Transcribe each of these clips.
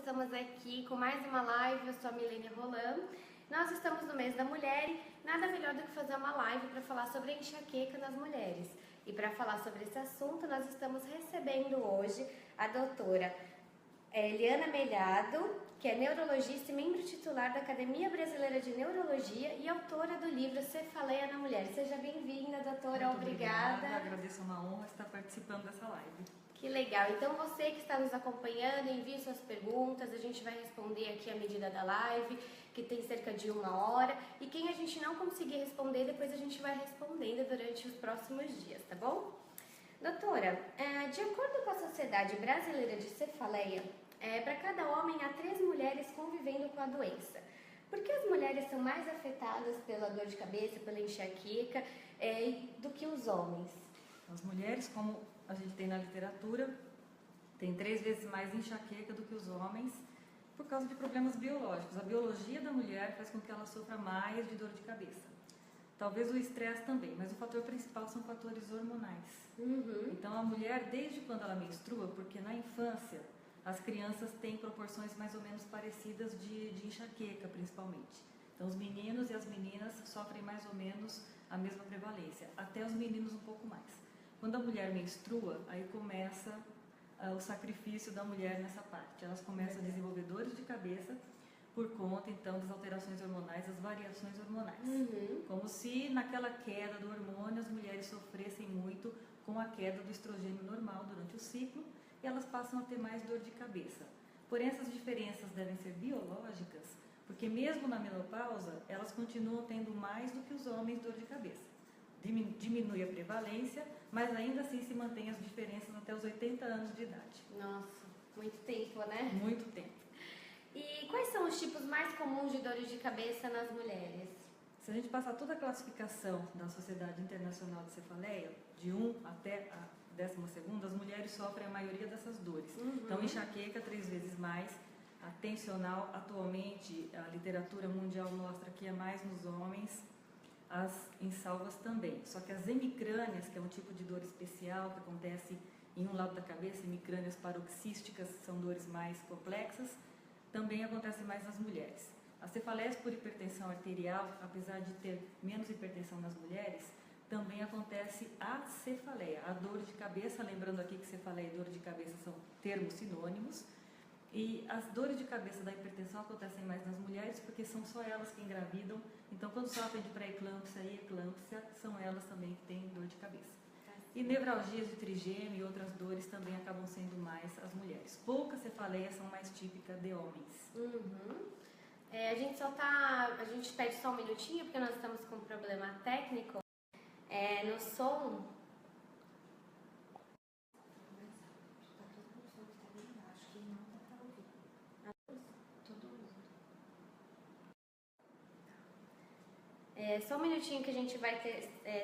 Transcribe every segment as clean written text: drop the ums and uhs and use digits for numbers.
estamos aqui com mais uma live. Eu sou a Milene Roland. Nós estamos no mês da mulher e nada melhor do que fazer uma live para falar sobre a enxaqueca nas mulheres. E para falar sobre esse assunto, nós estamos recebendo hoje a doutora Eliana Melhado, que é neurologista e membro titular da Academia Brasileira de Neurologia e autora do livro Cefaleia na Mulher. Seja bem-vinda, doutora. Muito obrigada. Agradeço, é uma honra estar participando dessa live. Que legal. Então você que está nos acompanhando, envie suas perguntas, a gente vai responder aqui à medida da live, que tem cerca de 1 hora. E quem a gente não conseguir responder, depois a gente vai respondendo durante os próximos dias, tá bom? Doutora, de acordo com a Sociedade Brasileira de Cefaleia, para cada homem há 3 mulheres convivendo com a doença. Por que as mulheres são mais afetadas pela dor de cabeça, pela enxaqueca, do que os homens? As mulheres, como a gente tem na literatura, tem 3 vezes mais enxaqueca do que os homens por causa de problemas biológicos. A biologia da mulher faz com que ela sofra mais de dor de cabeça. Talvez o estresse também, mas o fator principal são fatores hormonais. Então a mulher, desde quando ela menstrua, porque na infância as crianças têm proporções mais ou menos parecidas de enxaqueca, principalmente. Então os meninos e as meninas sofrem mais ou menos a mesma prevalência, até os meninos um pouco mais. Quando a mulher menstrua, aí começa o sacrifício da mulher nessa parte. Elas começam a desenvolver dores de cabeça por conta, então, das alterações hormonais, das variações hormonais. Como se naquela queda do hormônio as mulheres sofressem muito com a queda do estrogênio normal durante o ciclo e elas passam a ter mais dor de cabeça. Porém, essas diferenças devem ser biológicas, porque mesmo na menopausa, elas continuam tendo mais do que os homens dor de cabeça. Diminui a prevalência, mas ainda assim se mantém as diferenças até os 80 anos de idade. Nossa, muito tempo, né? Muito tempo. E quais são os tipos mais comuns de dores de cabeça nas mulheres? Se a gente passar toda a classificação da Sociedade Internacional de Cefaleia, de 1 até a 12ª, as mulheres sofrem a maioria dessas dores. Então, enxaqueca 3 vezes mais, a tensional, atualmente, a literatura mundial mostra que é mais nos homens, as insalvas também. Só que as hemicrâneas, que é um tipo de dor especial que acontece em um lado da cabeça, hemicrâneas paroxísticas, são dores mais complexas, também acontecem mais nas mulheres. As cefaleias por hipertensão arterial, apesar de ter menos hipertensão nas mulheres, também acontece a cefaleia, a dor de cabeça, lembrando aqui que cefaleia e dor de cabeça são termos sinônimos, e as dores de cabeça da hipertensão acontecem mais nas mulheres porque são só elas que engravidam, então quando sofrem de pré-eclâmpsia e eclâmpsia, são elas também que têm dor de cabeça. E nevralgias de trigêmeo e outras dores também acabam sendo mais as mulheres. Poucas cefaleias são mais típicas de homens. A gente pede só um minutinho porque nós estamos com um problema técnico no som. Só um minutinho que a gente vai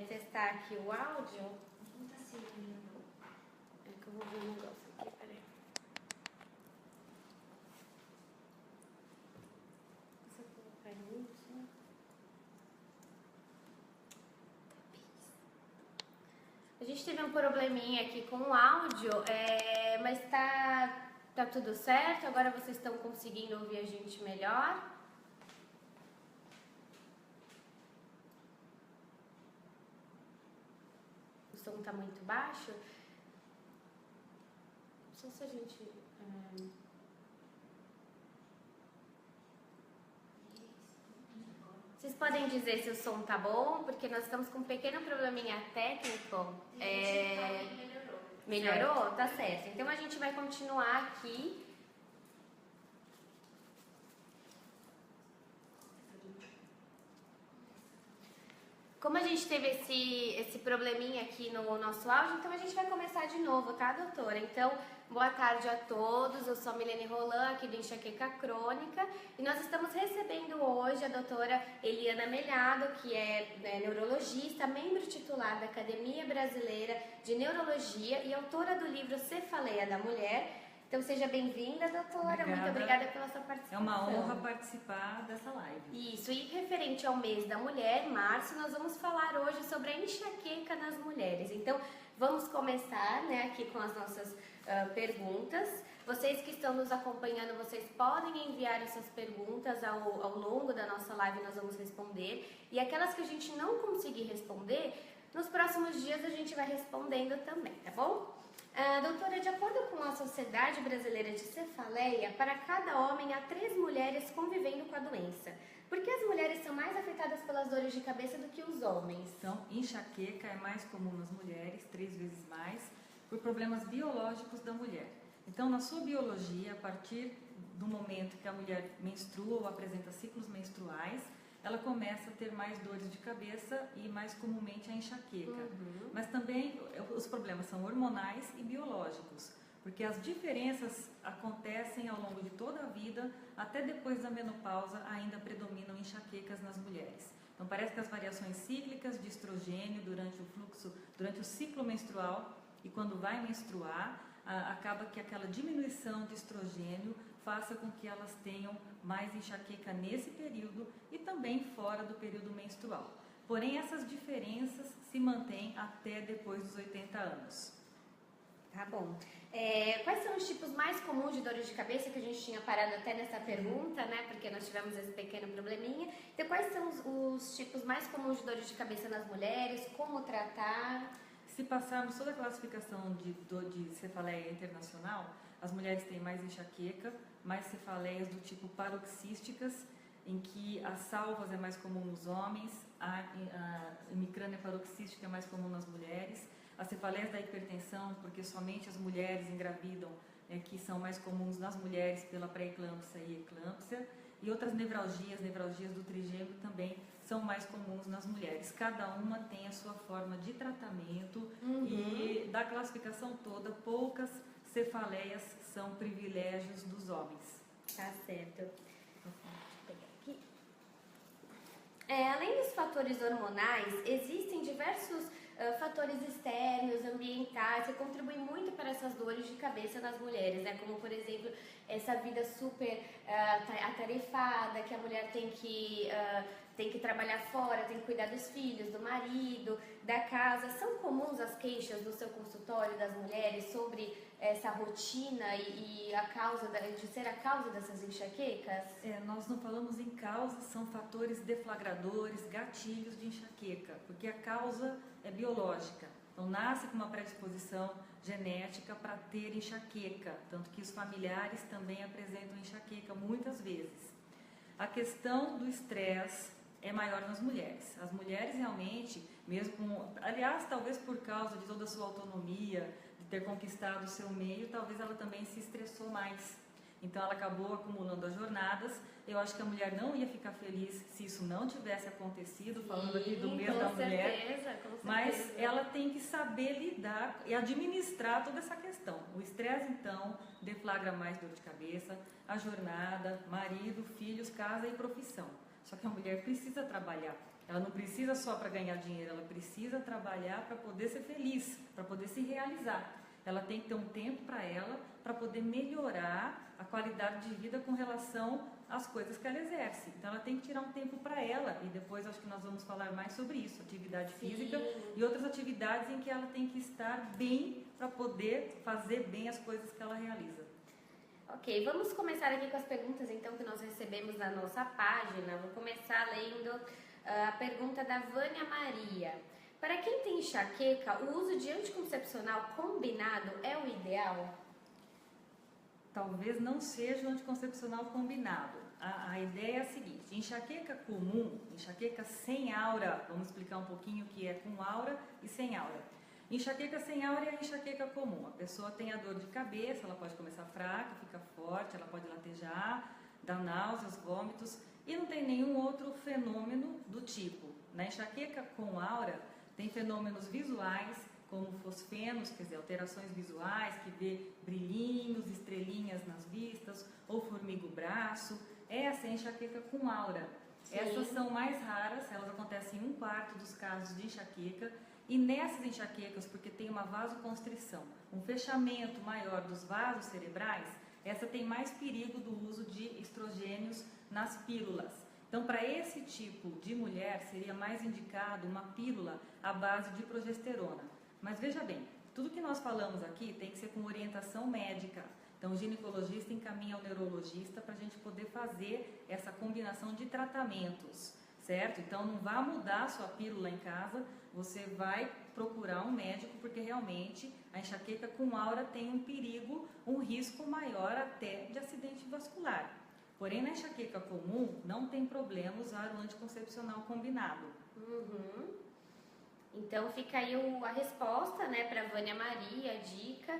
testar aqui o áudio. É que eu vou ver um negócio aqui, peraí. Deixa eu colocar isso. A gente teve um probleminha aqui com o áudio, mas tá tudo certo. Agora vocês estão conseguindo ouvir a gente melhor. O som tá muito baixo. Só se a gente... Vocês podem dizer se o som tá bom, porque nós estamos com um pequeno probleminha técnico. Melhorou? Tá certo. Então a gente vai continuar aqui. Como a gente teve esse probleminha aqui no nosso áudio, então a gente vai começar de novo, tá, doutora? Então, boa tarde a todos, eu sou a Milene Roland, aqui do Enxaqueca Crônica, e nós estamos recebendo hoje a doutora Eliana Melhado, que é neurologista, membro titular da Academia Brasileira de Neurologia e autora do livro Cefaleia da Mulher. Então seja bem-vinda, doutora. Obrigada. Muito obrigada pela sua participação. É uma honra participar dessa live. Isso, e referente ao mês da mulher, março, nós vamos falar hoje sobre a enxaqueca nas mulheres. Então, vamos começar aqui com as nossas perguntas. Vocês que estão nos acompanhando, vocês podem enviar essas perguntas ao longo da nossa live, nós vamos responder. E aquelas que a gente não conseguir responder, nos próximos dias a gente vai respondendo também, tá bom? Doutora, de acordo com a Sociedade Brasileira de Cefaleia, para cada homem há 3 mulheres convivendo com a doença. Por que as mulheres são mais afetadas pelas dores de cabeça do que os homens? Então, enxaqueca é mais comum nas mulheres, 3 vezes mais, por problemas biológicos da mulher. Então, na sua biologia, a partir do momento que a mulher menstrua ou apresenta ciclos menstruais, ela começa a ter mais dores de cabeça e mais comumente a enxaqueca. Mas também os problemas são hormonais e biológicos, porque as diferenças acontecem ao longo de toda a vida, até depois da menopausa ainda predominam enxaquecas nas mulheres. Então parece que as variações cíclicas de estrogênio durante o ciclo menstrual e quando vai menstruar, acaba que aquela diminuição de estrogênio faça com que elas tenham mais enxaqueca nesse período e também fora do período menstrual. Porém, essas diferenças se mantêm até depois dos 80 anos. Tá bom. Quais são os tipos mais comuns de dores de cabeça, que a gente tinha parado até nessa pergunta, né? Porque nós tivemos esse pequeno probleminha. Então, quais são os tipos mais comuns de dores de cabeça nas mulheres? Como tratar? Se passarmos toda a classificação de cefaleia internacional, as mulheres têm mais enxaqueca, mais cefaleias do tipo paroxísticas, em que as salvas é mais comum nos homens, a hemicrânia paroxística é mais comum nas mulheres, as cefaleias da hipertensão, porque somente as mulheres engravidam, que são mais comuns nas mulheres pela pré-eclâmpsia e eclâmpsia, e outras nevralgias do trigêmeo também são mais comuns nas mulheres. Cada uma tem a sua forma de tratamento e da classificação toda, poucas cefaleias são privilégios dos homens. Tá certo. Além dos fatores hormonais, existem diversos fatores externos, ambientais, que contribuem muito para essas dores de cabeça nas mulheres, né? Como, por exemplo, essa vida super atarefada, que a mulher tem que trabalhar fora, tem que cuidar dos filhos, do marido, da casa. São comuns as queixas do seu consultório das mulheres sobre essa rotina e a causa de ser a causa dessas enxaquecas? Nós não falamos em causas, são fatores deflagradores, gatilhos de enxaqueca, porque a causa é biológica. Então, nasce com uma predisposição genética para ter enxaqueca, tanto que os familiares também apresentam enxaqueca muitas vezes. A questão do estresse é maior nas mulheres. As mulheres realmente, aliás, talvez por causa de toda a sua autonomia, de ter conquistado o seu meio, talvez ela também se estressou mais. Então ela acabou acumulando as jornadas. Eu acho que a mulher não ia ficar feliz se isso não tivesse acontecido, falando aqui do mês da mulher. Com certeza. Mas ela tem que saber lidar e administrar toda essa questão. O estresse, então, deflagra mais dor de cabeça, a jornada, marido, filhos, casa e profissão. Só que a mulher precisa trabalhar. Ela não precisa só para ganhar dinheiro, ela precisa trabalhar para poder ser feliz, para poder se realizar. Ela tem que ter um tempo para ela, para poder melhorar a qualidade de vida com relação às coisas que ela exerce. Então ela tem que tirar um tempo para ela, e depois acho que nós vamos falar mais sobre isso, atividade física e outras atividades em que ela tem que estar bem para poder fazer bem as coisas que ela realiza. Ok, vamos começar aqui com as perguntas então que nós recebemos na nossa página. Vou começar lendo a pergunta da Vânia Maria. Para quem tem enxaqueca, o uso de anticoncepcional combinado é o ideal? Talvez não seja o anticoncepcional combinado. A ideia é a seguinte: enxaqueca comum, enxaqueca sem aura, vamos explicar um pouquinho o que é com aura e sem aura. Enxaqueca sem aura é a enxaqueca comum. A pessoa tem a dor de cabeça, ela pode começar fraca, fica forte, ela pode latejar, dar náuseas, vômitos, e não tem nenhum outro fenômeno do tipo. Na enxaqueca com aura, tem fenômenos visuais, como fosfenos, quer dizer, alterações visuais, que vê brilhinhos, estrelinhas nas vistas, ou formiga o braço. Essa é a enxaqueca com aura. Sim. Essas são mais raras, elas acontecem em 1/4 dos casos de enxaqueca. E nessas enxaquecas, porque tem uma vasoconstrição, um fechamento maior dos vasos cerebrais, essa tem mais perigo do uso de estrogênios nas pílulas. Então, para esse tipo de mulher, seria mais indicado uma pílula à base de progesterona. Mas veja bem, tudo que nós falamos aqui tem que ser com orientação médica. Então, o ginecologista encaminha ao neurologista para a gente poder fazer essa combinação de tratamentos, certo? Então, não vá mudar a sua pílula em casa, você vai procurar um médico, porque realmente a enxaqueca com aura tem um perigo, um risco maior até de acidente vascular. Porém, na enxaqueca comum, não tem problema usar o anticoncepcional combinado. Uhum. Então fica aí a resposta, né, para Vânia Maria, a dica.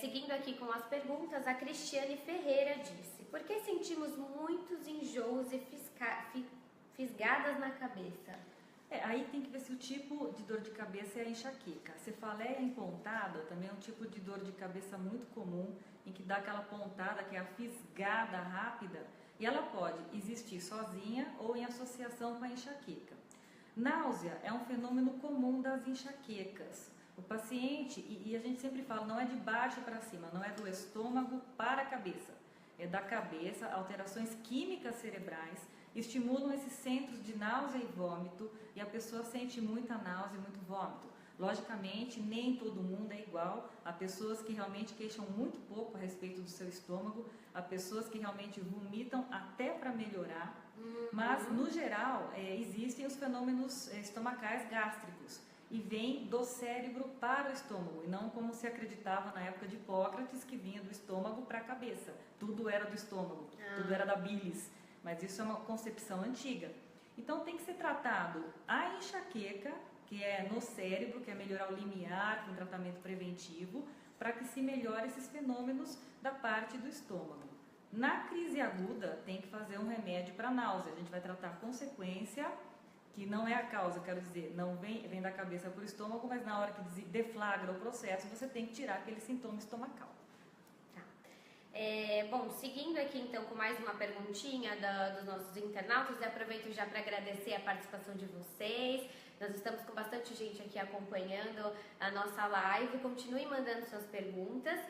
Seguindo aqui com as perguntas, a Cristiane Ferreira disse: por que sentimos muitos enjoos e fisgadas na cabeça? Aí tem que ver se o tipo de dor de cabeça é a enxaqueca. A cefaleia empontada também é um tipo de dor de cabeça muito comum, em que dá aquela pontada, que é a fisgada rápida, e ela pode existir sozinha ou em associação com a enxaqueca. Náusea é um fenômeno comum das enxaquecas. O paciente, e a gente sempre fala, não é de baixo para cima, não é do estômago para a cabeça. É da cabeça, alterações químicas cerebrais estimulam esses centros de náusea e vômito, e a pessoa sente muita náusea e muito vômito. Logicamente, nem todo mundo é igual. Há pessoas que realmente queixam muito pouco a respeito do seu estômago, há pessoas que realmente vomitam até para melhorar, mas, no geral, existem os fenômenos estomacais gástricos, e vem do cérebro para o estômago, e não como se acreditava na época de Hipócrates, que vinha do estômago para a cabeça. Tudo era do estômago, tudo era da bilis, mas isso é uma concepção antiga. Então, tem que ser tratado a enxaqueca, que é no cérebro, que é melhorar o limiar com tratamento preventivo, para que se melhore esses fenômenos da parte do estômago. Na crise aguda, tem que fazer um remédio para náusea. A gente vai tratar a consequência, que não é a causa, quero dizer, não vem da cabeça para o estômago, mas na hora que deflagra o processo, você tem que tirar aquele sintoma estomacal. Bom, seguindo aqui então com mais uma perguntinha dos nossos internautas, eu aproveito já para agradecer a participação de vocês. Nós estamos com bastante gente aqui acompanhando a nossa live. Continuem mandando suas perguntas.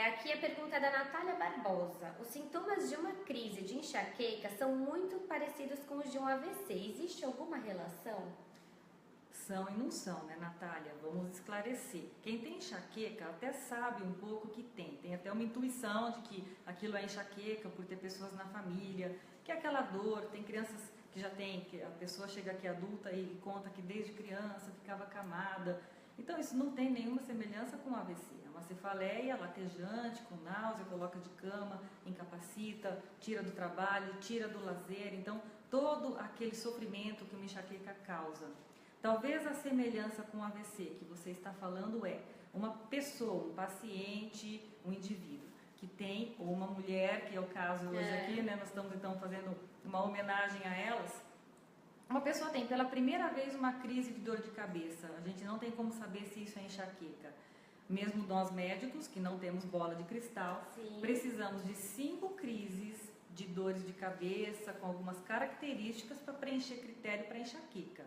Aqui a pergunta é da Natália Barbosa. Os sintomas de uma crise de enxaqueca são muito parecidos com os de um AVC. Existe alguma relação? São e não são, né, Natália? Vamos esclarecer. Quem tem enxaqueca até sabe um pouco que tem até uma intuição de que aquilo é enxaqueca por ter pessoas na família, que é aquela dor. Tem crianças que já tem, que a pessoa chega aqui adulta e conta que desde criança ficava acamada. Então isso não tem nenhuma semelhança com o AVC. É uma cefaleia latejante, com náusea, coloca de cama, incapacita, tira do trabalho, tira do lazer. Então todo aquele sofrimento que uma enxaqueca causa. Talvez a semelhança com o AVC que você está falando é uma pessoa, um paciente, um indivíduo que tem, ou uma mulher, que é o caso hoje aqui, né? Nós estamos então fazendo uma homenagem a elas. Uma pessoa tem pela primeira vez uma crise de dor de cabeça. A gente não tem como saber se isso é enxaqueca. Mesmo nós médicos, que não temos bola de cristal, precisamos de 5 crises de dores de cabeça com algumas características para preencher critério para enxaqueca.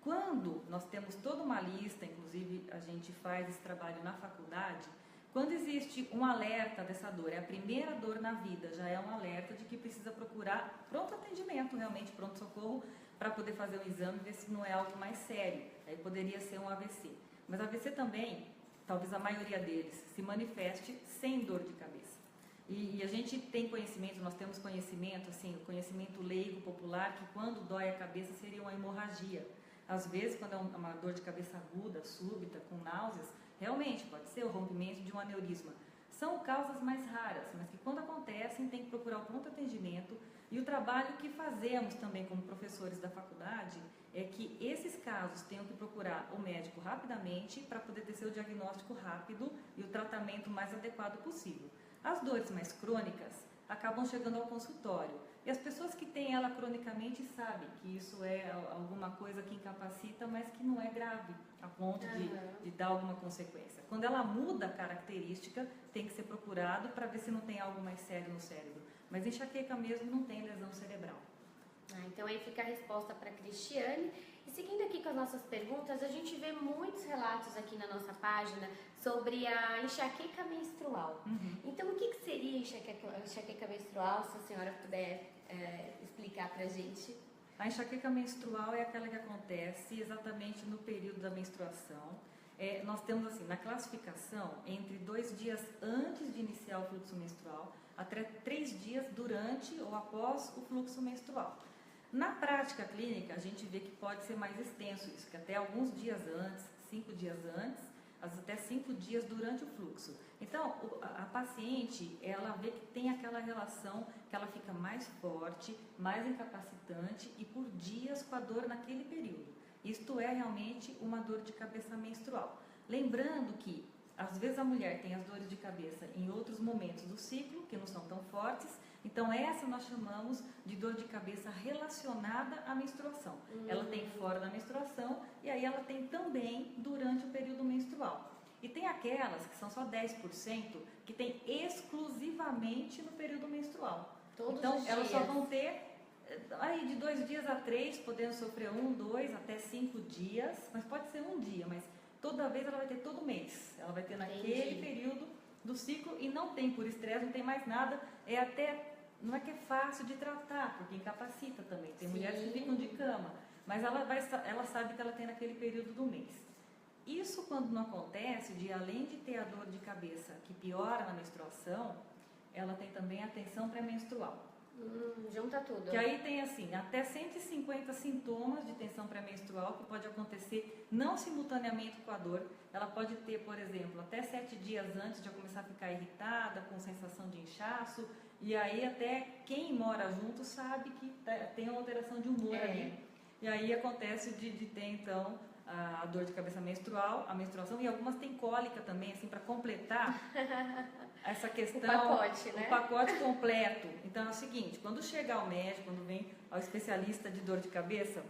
Quando nós temos toda uma lista, inclusive a gente faz esse trabalho na faculdade, quando existe um alerta dessa dor, é a primeira dor na vida, já é um alerta de que precisa procurar pronto atendimento, realmente pronto-socorro, para poder fazer um exame e ver se não é algo mais sério. Aí poderia ser um AVC. Mas AVC também, talvez a maioria deles, se manifeste sem dor de cabeça. E a gente tem conhecimento, nós temos conhecimento, assim, o conhecimento leigo, popular, que quando dói a cabeça seria uma hemorragia. Às vezes, quando é uma dor de cabeça aguda, súbita, com náuseas, realmente pode ser o rompimento de um aneurisma. São causas mais raras, mas que quando acontecem tem que procurar o pronto atendimento. E o trabalho que fazemos também como professores da faculdade é que esses casos tenham que procurar o médico rapidamente para poder ter seu diagnóstico rápido e o tratamento mais adequado possível. As dores mais crônicas acabam chegando ao consultório. E as pessoas que têm ela cronicamente sabem que isso é alguma coisa que incapacita, mas que não é grave, a ponto de dar alguma consequência. Quando ela muda a característica, tem que ser procurado para ver se não tem algo mais sério no cérebro. Mas enxaqueca mesmo não tem lesão cerebral. Então aí fica a resposta para a Cristiane. E seguindo aqui com as nossas perguntas, a gente vê muitos relatos aqui na nossa página sobre a enxaqueca menstrual. Então o que seria enxaqueca menstrual, se a senhora puder explicar para a gente? A enxaqueca menstrual é aquela que acontece exatamente no período da menstruação. Nós temos assim, na classificação, entre 2 dias antes de iniciar o fluxo menstrual, até 3 dias durante ou após o fluxo menstrual. Na prática clínica, a gente vê que pode ser mais extenso isso, que até alguns dias antes, 5 dias antes, até 5 dias durante o fluxo. Então, a paciente, ela vê que tem aquela relação que ela fica mais forte, mais incapacitante e por dias com a dor naquele período. Isto é realmente uma dor de cabeça menstrual. Lembrando que, às vezes, a mulher tem as dores de cabeça em outros momentos do ciclo, que não são tão fortes. Então, essa nós chamamos de dor de cabeça relacionada à menstruação. Ela tem fora da menstruação e aí ela tem também durante o período menstrual. E tem aquelas, que são só 10%, que tem exclusivamente no período menstrual. Então, elas só vão ter aí de 2 dias a 3, podendo sofrer 1, 2, até 5 dias, mas pode ser um dia, mas toda vez ela vai ter todo mês. Ela vai ter naquele período do ciclo e não tem por estresse, não tem mais nada, não é que é fácil de tratar, porque incapacita também. Tem mulheres que ficam de cama, mas ela sabe que ela tem naquele período do mês. Isso quando não acontece, além de ter a dor de cabeça que piora na menstruação, ela tem também a tensão pré-menstrual. Junta tudo. Que aí tem assim, até 150 sintomas de tensão pré-menstrual que pode acontecer não simultaneamente com a dor. Ela pode ter, por exemplo, até 7 dias antes de começar a ficar irritada, com sensação de inchaço. E aí até quem mora junto sabe que tem uma alteração de humor ali. E aí acontece de ter então a dor de cabeça menstrual, a menstruação, e algumas têm cólica também, assim, para completar essa questão. O pacote, né? O pacote completo. Então é o seguinte, quando chegar ao médico, quando vem ao especialista de dor de cabeça,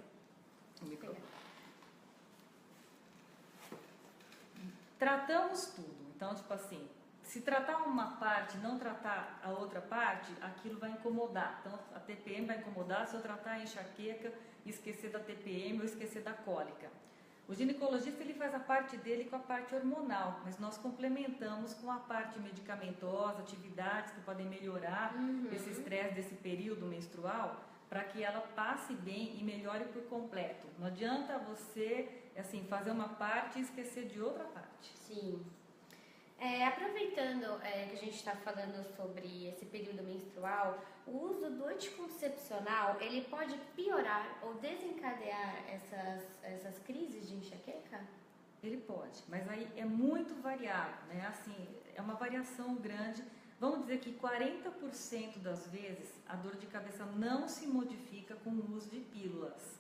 tratamos tudo. Então, tipo assim, se tratar uma parte, não tratar a outra parte, aquilo vai incomodar. Então, a TPM vai incomodar se eu tratar a enxaqueca e esquecer da TPM ou esquecer da cólica. O ginecologista ele faz a parte dele com a parte hormonal, mas nós complementamos com a parte medicamentosa, atividades que podem melhorar esse estresse desse período menstrual, para que ela passe bem e melhore por completo. Não adianta você assim, fazer uma parte e esquecer de outra parte. Sim. Aproveitando que a gente está falando sobre esse período menstrual, o uso do anticoncepcional, ele pode piorar ou desencadear essas crises de enxaqueca? Ele pode, mas aí é muito variável, né? Assim, é uma variação grande. Vamos dizer que 40% das vezes a dor de cabeça não se modifica com o uso de pílulas.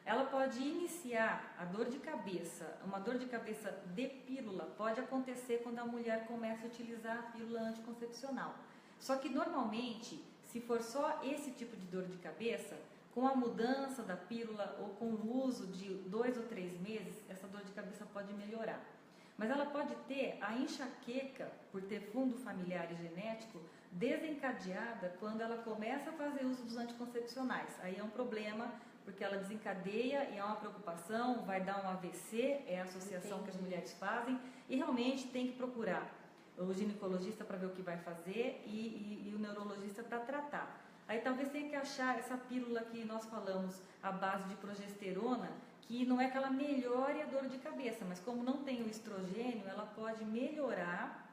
Ela pode iniciar a dor de cabeça, uma dor de cabeça de pílula pode acontecer quando a mulher começa a utilizar a pílula anticoncepcional. Só que normalmente, se for só esse tipo de dor de cabeça, com a mudança da pílula ou com o uso de 2 ou 3 meses, essa dor de cabeça pode melhorar. Mas ela pode ter a enxaqueca, por ter fundo familiar e genético, desencadeada quando ela começa a fazer uso dos anticoncepcionais. Aí é um problema, porque ela desencadeia e é uma preocupação, vai dar um AVC, é a associação que as mulheres fazem, e realmente tem que procurar o ginecologista para ver o que vai fazer e o neurologista para tratar. Aí talvez tenha que achar essa pílula que nós falamos, à base de progesterona, que não é que ela melhore a dor de cabeça, mas como não tem o estrogênio, ela pode melhorar,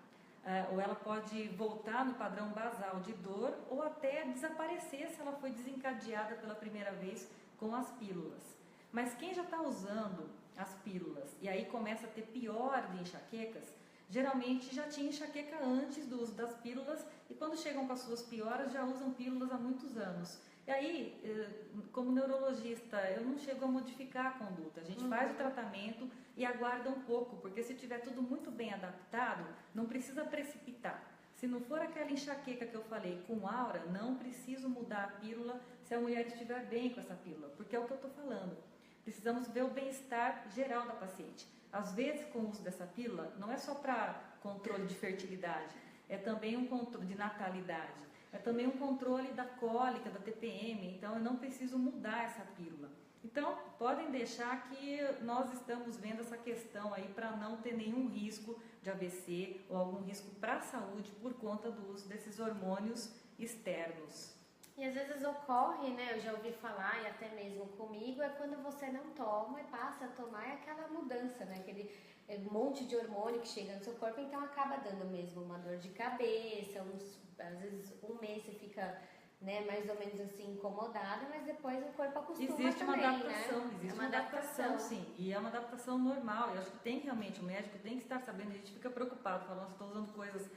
ou ela pode voltar no padrão basal de dor, ou até desaparecer se ela foi desencadeada pela primeira vez com as pílulas. Mas quem já está usando as pílulas e aí começa a ter pior de enxaquecas, geralmente já tinha enxaqueca antes do uso das pílulas e quando chegam com as suas pioras já usam pílulas há muitos anos. E aí, como neurologista, eu não chego a modificar a conduta. A gente faz o tratamento e aguarda um pouco, porque se tiver tudo muito bem adaptado, não precisa precipitar. Se não for aquela enxaqueca que eu falei com aura, não preciso mudar a pílula se a mulher estiver bem com essa pílula, porque é o que eu estou falando. Precisamos ver o bem-estar geral da paciente. Às vezes, com o uso dessa pílula, não é só para controle de fertilidade, é também um controle de natalidade, é também um controle da cólica, da TPM, então eu não preciso mudar essa pílula. Então, podem deixar que nós estamos vendo essa questão aí para não ter nenhum risco de AVC ou algum risco para a saúde por conta do uso desses hormônios externos. E às vezes ocorre, né, eu já ouvi falar, e até mesmo comigo, é quando você não toma e passa a tomar, é aquela mudança, né, aquele um monte de hormônio que chega no seu corpo, então acaba dando mesmo uma dor de cabeça, às vezes um mês você fica, né, mais ou menos assim incomodada, mas depois o corpo acostuma existe também, uma adaptação, né? existe uma adaptação, sim, e é uma adaptação normal. Eu acho que tem realmente, o médico tem que estar sabendo. A gente fica preocupado, falando, estou usando coisas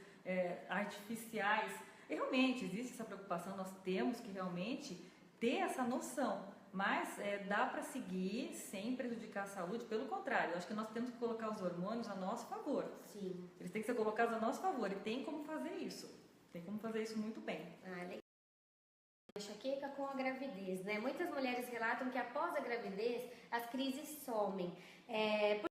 artificiais, e realmente existe essa preocupação. Nós temos que realmente ter essa noção, mas dá para seguir sem prejudicar a saúde. Pelo contrário, eu acho que nós temos que colocar os hormônios a nosso favor. Sim. Eles têm que ser colocados a nosso favor, e tem como fazer isso. Tem como fazer isso muito bem. Legal. Enxaqueca com a gravidez, né? Muitas mulheres relatam que após a gravidez as crises somem. Por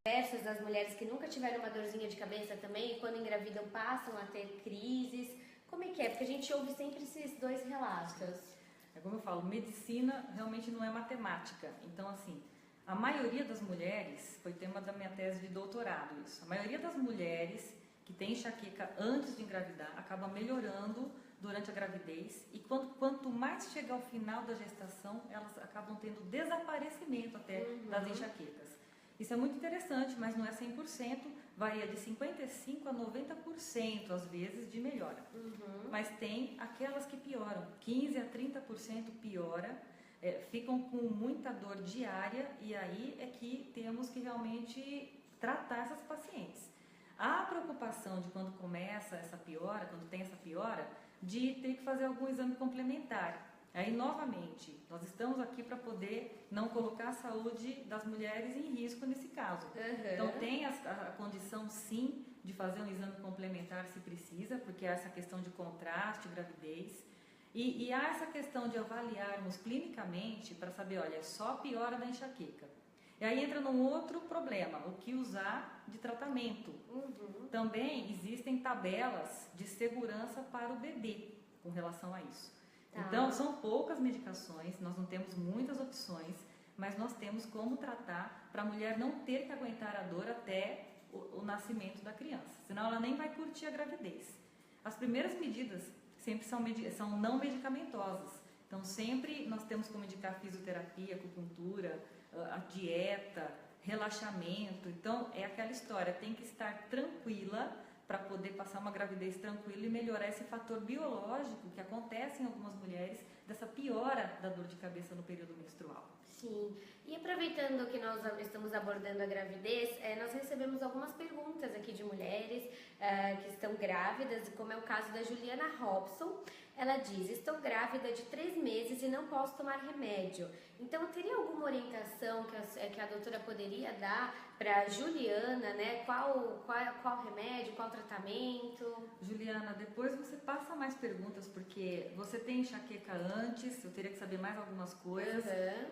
diversas das mulheres que nunca tiveram uma dorzinha de cabeça também, e quando engravidam passam a ter crises. Como é que é? Porque a gente ouve sempre esses dois relatos. É como eu falo, medicina realmente não é matemática. Então, assim, a maioria das mulheres, foi tema da minha tese de doutorado isso, a maioria das mulheres que tem enxaqueca antes de engravidar acaba melhorando durante a gravidez, e quanto mais chega ao final da gestação, elas acabam tendo desaparecimento até das enxaquecas. Isso é muito interessante, mas não é 100%, varia de 55% a 90% às vezes de melhora. Mas tem aquelas que pioram, 15% a 30% piora, ficam com muita dor diária, e aí é que temos que realmente tratar essas pacientes. Há preocupação de quando começa essa piora, quando tem essa piora, de ter que fazer algum exame complementar. Aí, novamente, nós estamos aqui para poder não colocar a saúde das mulheres em risco nesse caso. Então, tem a condição, sim, de fazer um exame complementar se precisa, porque há essa questão de contraste, gravidez. E há essa questão de avaliarmos clinicamente para saber, olha, só piora da enxaqueca. E aí entra num outro problema, o que usar de tratamento. Também existem tabelas de segurança para o bebê com relação a isso. Então, são poucas medicações, nós não temos muitas opções, mas nós temos como tratar para a mulher não ter que aguentar a dor até o nascimento da criança, senão ela nem vai curtir a gravidez. As primeiras medidas sempre são não medicamentosas, então sempre nós temos como indicar fisioterapia, acupuntura, a dieta, relaxamento. Então é aquela história, tem que estar tranquila para poder passar uma gravidez tranquila e melhorar esse fator biológico que acontece em algumas mulheres, dessa piora da dor de cabeça no período menstrual. Sim, e aproveitando que nós estamos abordando a gravidez, nós recebemos algumas perguntas aqui de mulheres que estão grávidas, como é o caso da Juliana Robson. Ela diz: estou grávida de 3 meses e não posso tomar remédio. Então, teria alguma orientação que a doutora poderia dar para a Juliana, né? Qual remédio, qual tratamento? Juliana, depois você passa mais perguntas, porque você tem enxaqueca antes, eu teria que saber mais algumas coisas.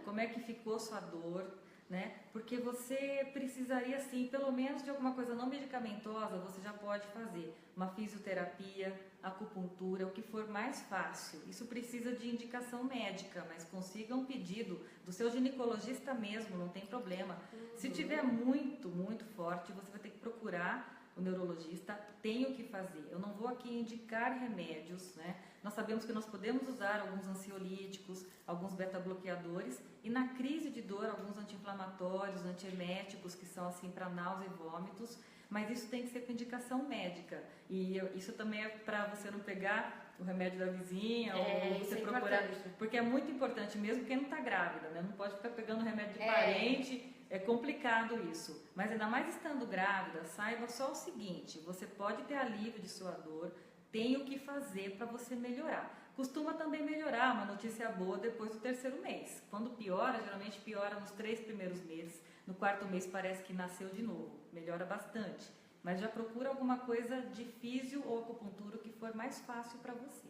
Como é que ficou sua dor, né? Porque você precisaria, sim, pelo menos de alguma coisa não medicamentosa, você já pode fazer uma fisioterapia, acupuntura, o que for mais fácil. Isso precisa de indicação médica, mas consiga um pedido do seu ginecologista mesmo, não tem problema. Se tiver muito, muito forte, você vai ter que procurar o neurologista. Tem o que fazer. Eu não vou aqui indicar remédios, né? Nós sabemos que nós podemos usar alguns ansiolíticos, alguns beta-bloqueadores, e na crise de dor, alguns anti-inflamatórios, antieméticos, que são assim para náusea e vômitos, mas isso tem que ser com indicação médica. E isso também é para você não pegar o remédio da vizinha, ou você procurar, porque é muito importante, mesmo quem não está grávida, né? Não pode ficar pegando remédio de parente, é complicado isso. Mas ainda mais estando grávida, saiba só o seguinte: você pode ter alívio de sua dor, tem o que fazer para você melhorar. Costuma também melhorar, uma notícia boa, depois do 3º mês. Quando piora, geralmente piora nos 3 primeiros meses. No 4º mês parece que nasceu de novo. Melhora bastante. Mas já procura alguma coisa de físio ou acupuntura que for mais fácil para você.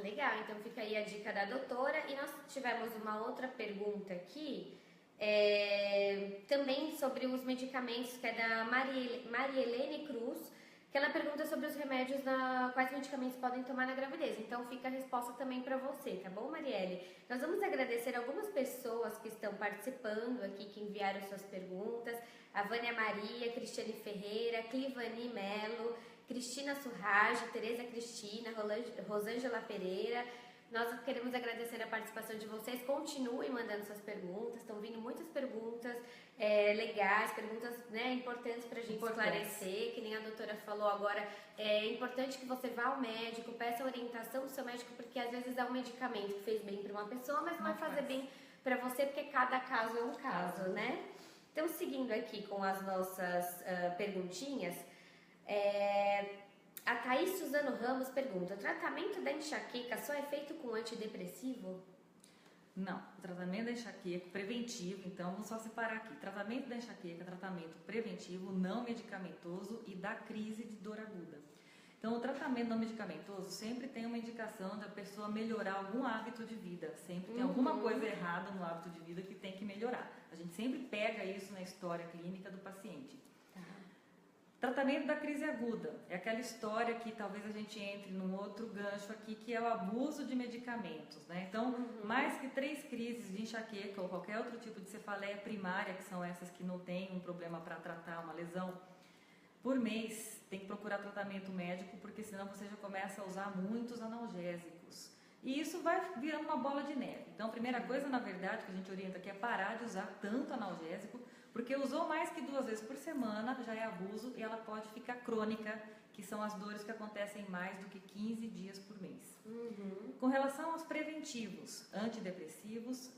Legal. Então fica aí a dica da doutora. E nós tivemos uma outra pergunta aqui, também sobre os medicamentos, que é da Marielene Cruz, que ela pergunta sobre os remédios, quais medicamentos podem tomar na gravidez. Então fica a resposta também para você, tá bom, Marielle? Nós vamos agradecer algumas pessoas que estão participando aqui, que enviaram suas perguntas: a Vânia Maria, Cristiane Ferreira, Clivani Melo, Cristina Surrage, Tereza Cristina, Rosângela Pereira, Nós queremos agradecer a participação de vocês. Continuem mandando suas perguntas. Estão vindo muitas perguntas legais, perguntas, né, importantes para a gente esclarecer. Que nem a doutora falou agora, é importante que você vá ao médico, peça a orientação do seu médico, porque às vezes é um medicamento que fez bem para uma pessoa, mas não vai fazer bem para você, porque cada caso é um caso, né? Então, seguindo aqui com as nossas perguntinhas, a Thaís Suzano Ramos pergunta: o tratamento da enxaqueca só é feito com antidepressivo? Não, o tratamento da enxaqueca preventivo, então vamos só separar aqui. Tratamento da enxaqueca, tratamento preventivo, não medicamentoso e da crise de dor aguda. Então, o tratamento não medicamentoso sempre tem uma indicação da pessoa melhorar algum hábito de vida. Sempre tem alguma coisa errada no hábito de vida que tem que melhorar. A gente sempre pega isso na história clínica do paciente. Tratamento da crise aguda. É aquela história que talvez a gente entre num outro gancho aqui, que é o abuso de medicamentos, né? Então, mais que 3 crises de enxaqueca ou qualquer outro tipo de cefaleia primária, que são essas que não tem um problema para tratar uma lesão, por mês tem que procurar tratamento médico, porque senão você já começa a usar muitos analgésicos. E isso vai virando uma bola de neve. Então, a primeira coisa, na verdade, que a gente orienta aqui é parar de usar tanto analgésico, porque usou mais que 2 vezes por semana, já é abuso e ela pode ficar crônica, que são as dores que acontecem mais do que 15 dias por mês. Com relação aos preventivos, antidepressivos,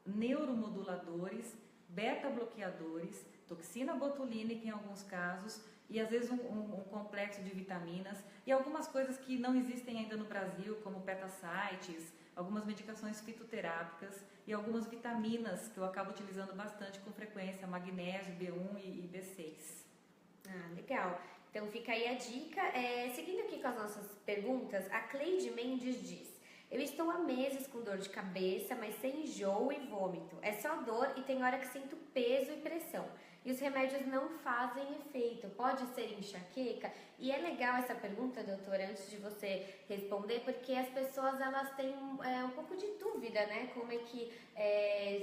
neuromoduladores, beta-bloqueadores, toxina botulínica em alguns casos, e às vezes um complexo de vitaminas, e algumas coisas que não existem ainda no Brasil, como petacites, algumas medicações fitoterápicas e algumas vitaminas que eu acabo utilizando bastante com frequência, magnésio, B1 e B6. Legal. Então fica aí a dica. Seguindo aqui com as nossas perguntas, a Cleide Mendes diz: eu estou há meses com dor de cabeça, mas sem enjoo e vômito. É só dor e tem hora que sinto peso e pressão. E os remédios não fazem efeito. Pode ser enxaqueca? E é legal essa pergunta, doutora, antes de você responder, porque as pessoas elas têm um pouco de dúvida, né? Como é que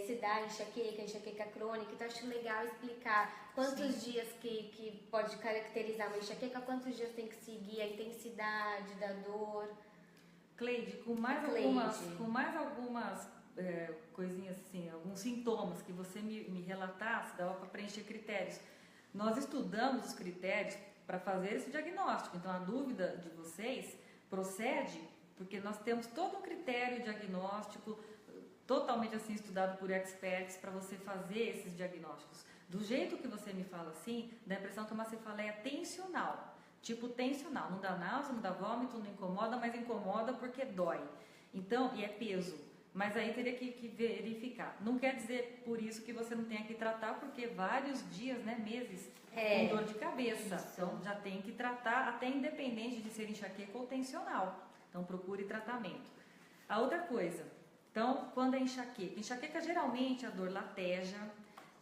se dá enxaqueca crônica. Então, acho legal explicar quantos dias que pode caracterizar uma enxaqueca, quantos dias tem que seguir, a intensidade da dor. Cleide, com mais algumas coisinhas assim, alguns sintomas que você me relatasse, dava para preencher critérios. Nós estudamos os critérios para fazer esse diagnóstico. Então, a dúvida de vocês procede porque nós temos todo um critério diagnóstico totalmente assim estudado por experts para você fazer esses diagnósticos. Do jeito que você me fala assim, dá a impressão que é uma cefaleia tensional. Tipo tensional, não dá náusea, não dá vômito, não incomoda, mas incomoda porque dói. Então, e é peso. Mas aí teria que verificar. Não quer dizer por isso que você não tenha que tratar, porque vários dias, né, meses, com dor de cabeça. Isso. Então já tem que tratar, até independente de ser enxaqueca ou tensional. Então procure tratamento. A outra coisa, então, quando é enxaqueca geralmente a dor lateja,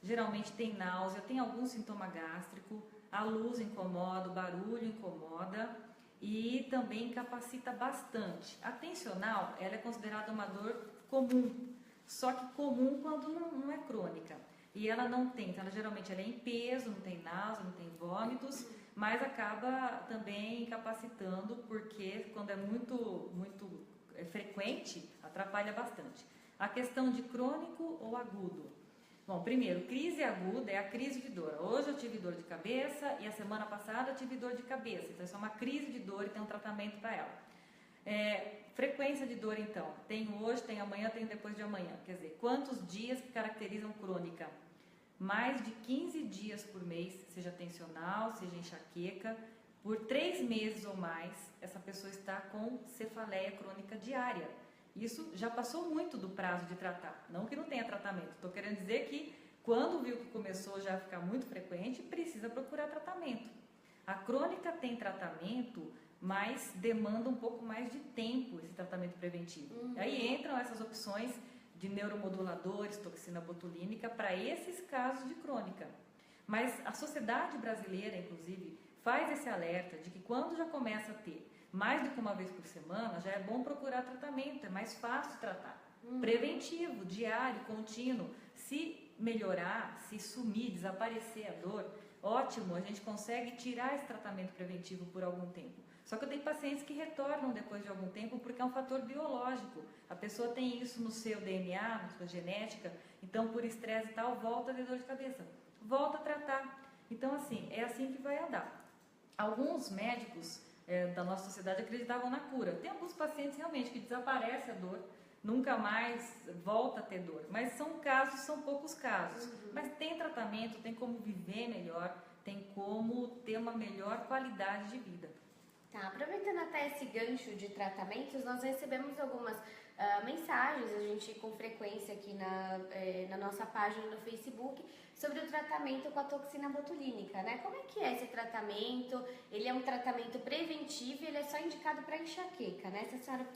geralmente tem náusea, tem algum sintoma gástrico, a luz incomoda, o barulho incomoda e também incapacita bastante. A tensional, ela é considerada uma dor comum, só que comum quando não é crônica. E ela não tem, então ela geralmente ela é em peso, não tem náusea, não tem vômitos, mas acaba também incapacitando, porque quando é muito frequente, atrapalha bastante. A questão de crônico ou agudo. Bom, primeiro, crise aguda é a crise de dor. Hoje eu tive dor de cabeça e a semana passada eu tive dor de cabeça. Então, isso é uma crise de dor e tem um tratamento para ela. Frequência de dor, então. Tem hoje, tem amanhã, tem depois de amanhã. Quer dizer, quantos dias que caracterizam crônica? Mais de 15 dias por mês, seja tensional, seja enxaqueca. Por 3 meses ou mais, essa pessoa está com cefaleia crônica diária. Isso já passou muito do prazo de tratar. Não que não tenha tratamento. Estou querendo dizer que quando viu que começou já a ficar muito frequente, precisa procurar tratamento. A crônica tem tratamento, mas demanda um pouco mais de tempo esse tratamento preventivo. Aí entram essas opções de neuromoduladores, toxina botulínica, para esses casos de crônica. Mas a sociedade brasileira, inclusive, faz esse alerta de que quando já começa a ter mais do que uma vez por semana, já é bom procurar tratamento, é mais fácil tratar. Preventivo, diário, contínuo. Se melhorar, se sumir, desaparecer a dor, ótimo, a gente consegue tirar esse tratamento preventivo por algum tempo. Só que eu tenho pacientes que retornam depois de algum tempo porque é um fator biológico. A pessoa tem isso no seu DNA, na sua genética, então por estresse e tal, volta a ter dor de cabeça. Volta a tratar. Então, assim, é assim que vai andar. Alguns médicos da nossa sociedade acreditavam na cura. Tem alguns pacientes realmente que desaparece a dor, nunca mais volta a ter dor. Mas são casos, são poucos casos. Mas tem tratamento, tem como viver melhor, tem como ter uma melhor qualidade de vida. Tá, aproveitando até esse gancho de tratamentos, nós recebemos algumas mensagens, a gente com frequência aqui na nossa página no Facebook, sobre o tratamento com a toxina botulínica, né? Como é que é esse tratamento? Ele é um tratamento preventivo e ele é só indicado para enxaqueca, né? Se a senhora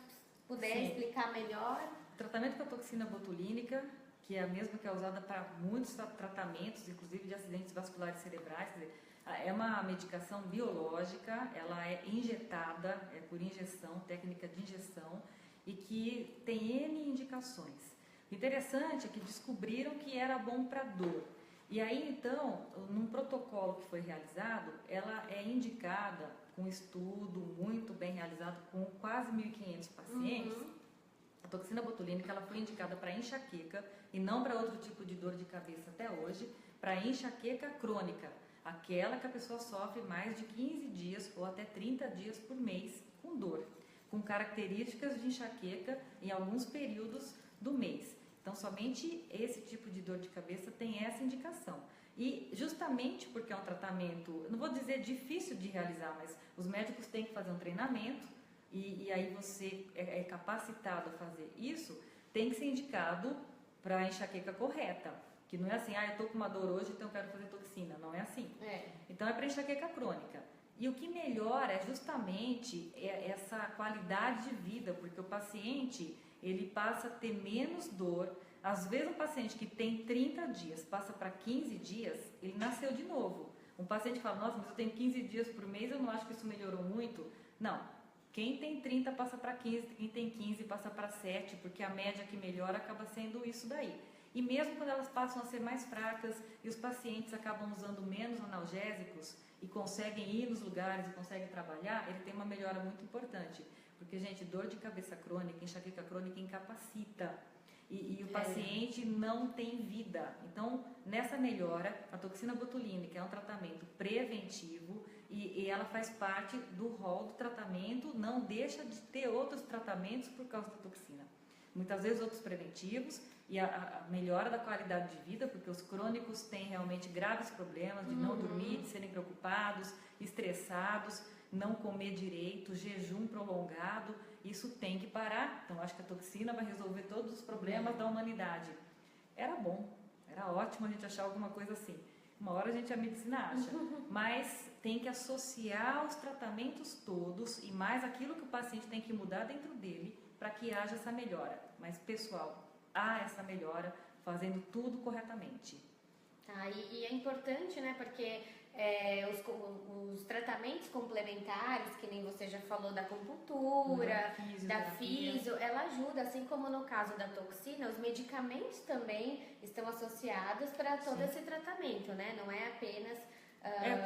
puder Sim. explicar melhor. O tratamento com a toxina botulínica, que é a mesma que é usada para muitos tratamentos, inclusive de acidentes vasculares cerebrais, quer dizer, é uma medicação biológica, ela é injetada, é por injeção, técnica de injeção, e que tem N indicações. O interessante é que descobriram que era bom para dor. E aí, então, num protocolo que foi realizado, ela é indicada com um estudo muito bem realizado com quase 1.500 pacientes. A toxina botulínica ela foi indicada para enxaqueca e não para outro tipo de dor de cabeça até hoje, para enxaqueca crônica, aquela que a pessoa sofre mais de 15 dias ou até 30 dias por mês com dor, com características de enxaqueca em alguns períodos do mês. Então, somente esse tipo de dor de cabeça tem essa indicação. E justamente porque é um tratamento, não vou dizer difícil de realizar, mas os médicos têm que fazer um treinamento e aí você é capacitado a fazer isso, tem que ser indicado para a enxaqueca correta. Que não é assim, eu estou com uma dor hoje, então eu quero fazer toxina. Não é assim. Então é para enxaqueca crônica. E o que melhora é justamente essa qualidade de vida, porque o paciente ele passa a ter menos dor. Às vezes um paciente que tem 30 dias passa para 15 dias, ele nasceu de novo. Um paciente fala, nossa, mas eu tenho 15 dias por mês, eu não acho que isso melhorou muito. Não, quem tem 30 passa para 15, quem tem 15 passa para 7, porque a média que melhora acaba sendo isso daí. E mesmo quando elas passam a ser mais fracas e os pacientes acabam usando menos analgésicos e conseguem ir nos lugares e conseguem trabalhar, ele tem uma melhora muito importante. Porque, gente, dor de cabeça crônica, enxaqueca crônica incapacita. E o paciente não tem vida. Então, nessa melhora, a toxina botulínica é um tratamento preventivo e ela faz parte do rol do tratamento, não deixa de ter outros tratamentos por causa da toxina. Muitas vezes outros preventivos e a melhora da qualidade de vida, porque os crônicos têm realmente graves problemas de não dormir, de serem preocupados, estressados, não comer direito, jejum prolongado, isso tem que parar. Então, acho que a toxina vai resolver todos os problemas da humanidade. Era bom, era ótimo a gente achar alguma coisa assim. Uma hora a medicina acha, mas tem que associar os tratamentos todos e mais aquilo que o paciente tem que mudar dentro dele para que haja essa melhora. Mas, pessoal, há essa melhora fazendo tudo corretamente. Tá, e é importante, né, porque os tratamentos complementares, que nem você já falou da acupuntura, da fisio, ela ajuda, assim como no caso da toxina, os medicamentos também estão associados para todo esse tratamento, né? Não é apenas...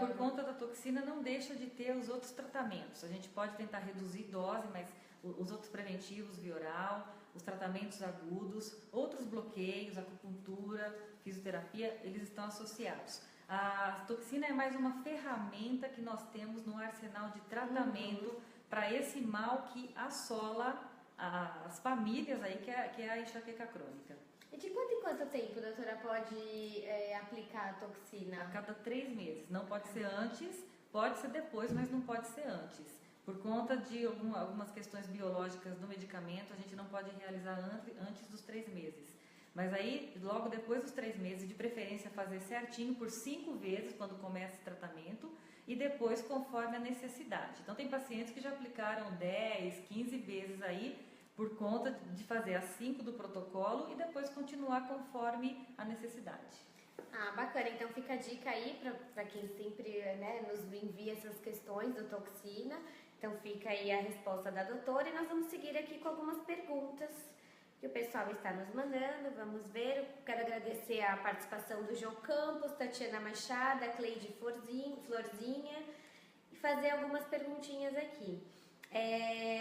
por conta da toxina não deixa de ter os outros tratamentos. A gente pode tentar reduzir dose, mas os outros preventivos, via oral, os tratamentos agudos, outros bloqueios, acupuntura, fisioterapia, eles estão associados. A toxina é mais uma ferramenta que nós temos no arsenal de tratamento para esse mal que assola as famílias aí, que é a enxaqueca crônica. E de quanto em quanto tempo, doutora, pode aplicar a toxina? A cada 3 meses. Não pode ser antes, pode ser depois, mas não pode ser antes. Por conta de algumas questões biológicas do medicamento, a gente não pode realizar antes dos 3 meses. Mas aí, logo depois dos 3 meses, de preferência fazer certinho por 5 vezes quando começa esse tratamento e depois conforme a necessidade. Então tem pacientes que já aplicaram 10, 15 vezes aí por conta de fazer as 5 do protocolo e depois continuar conforme a necessidade. Bacana. Então fica a dica aí para quem sempre nos envia essas questões do toxina. Então fica aí a resposta da doutora e nós vamos seguir aqui com algumas perguntas que o pessoal está nos mandando. Vamos ver. Eu quero agradecer a participação do João Campos, Tatiana Machado, Cleide Florzinha. E fazer algumas perguntinhas aqui.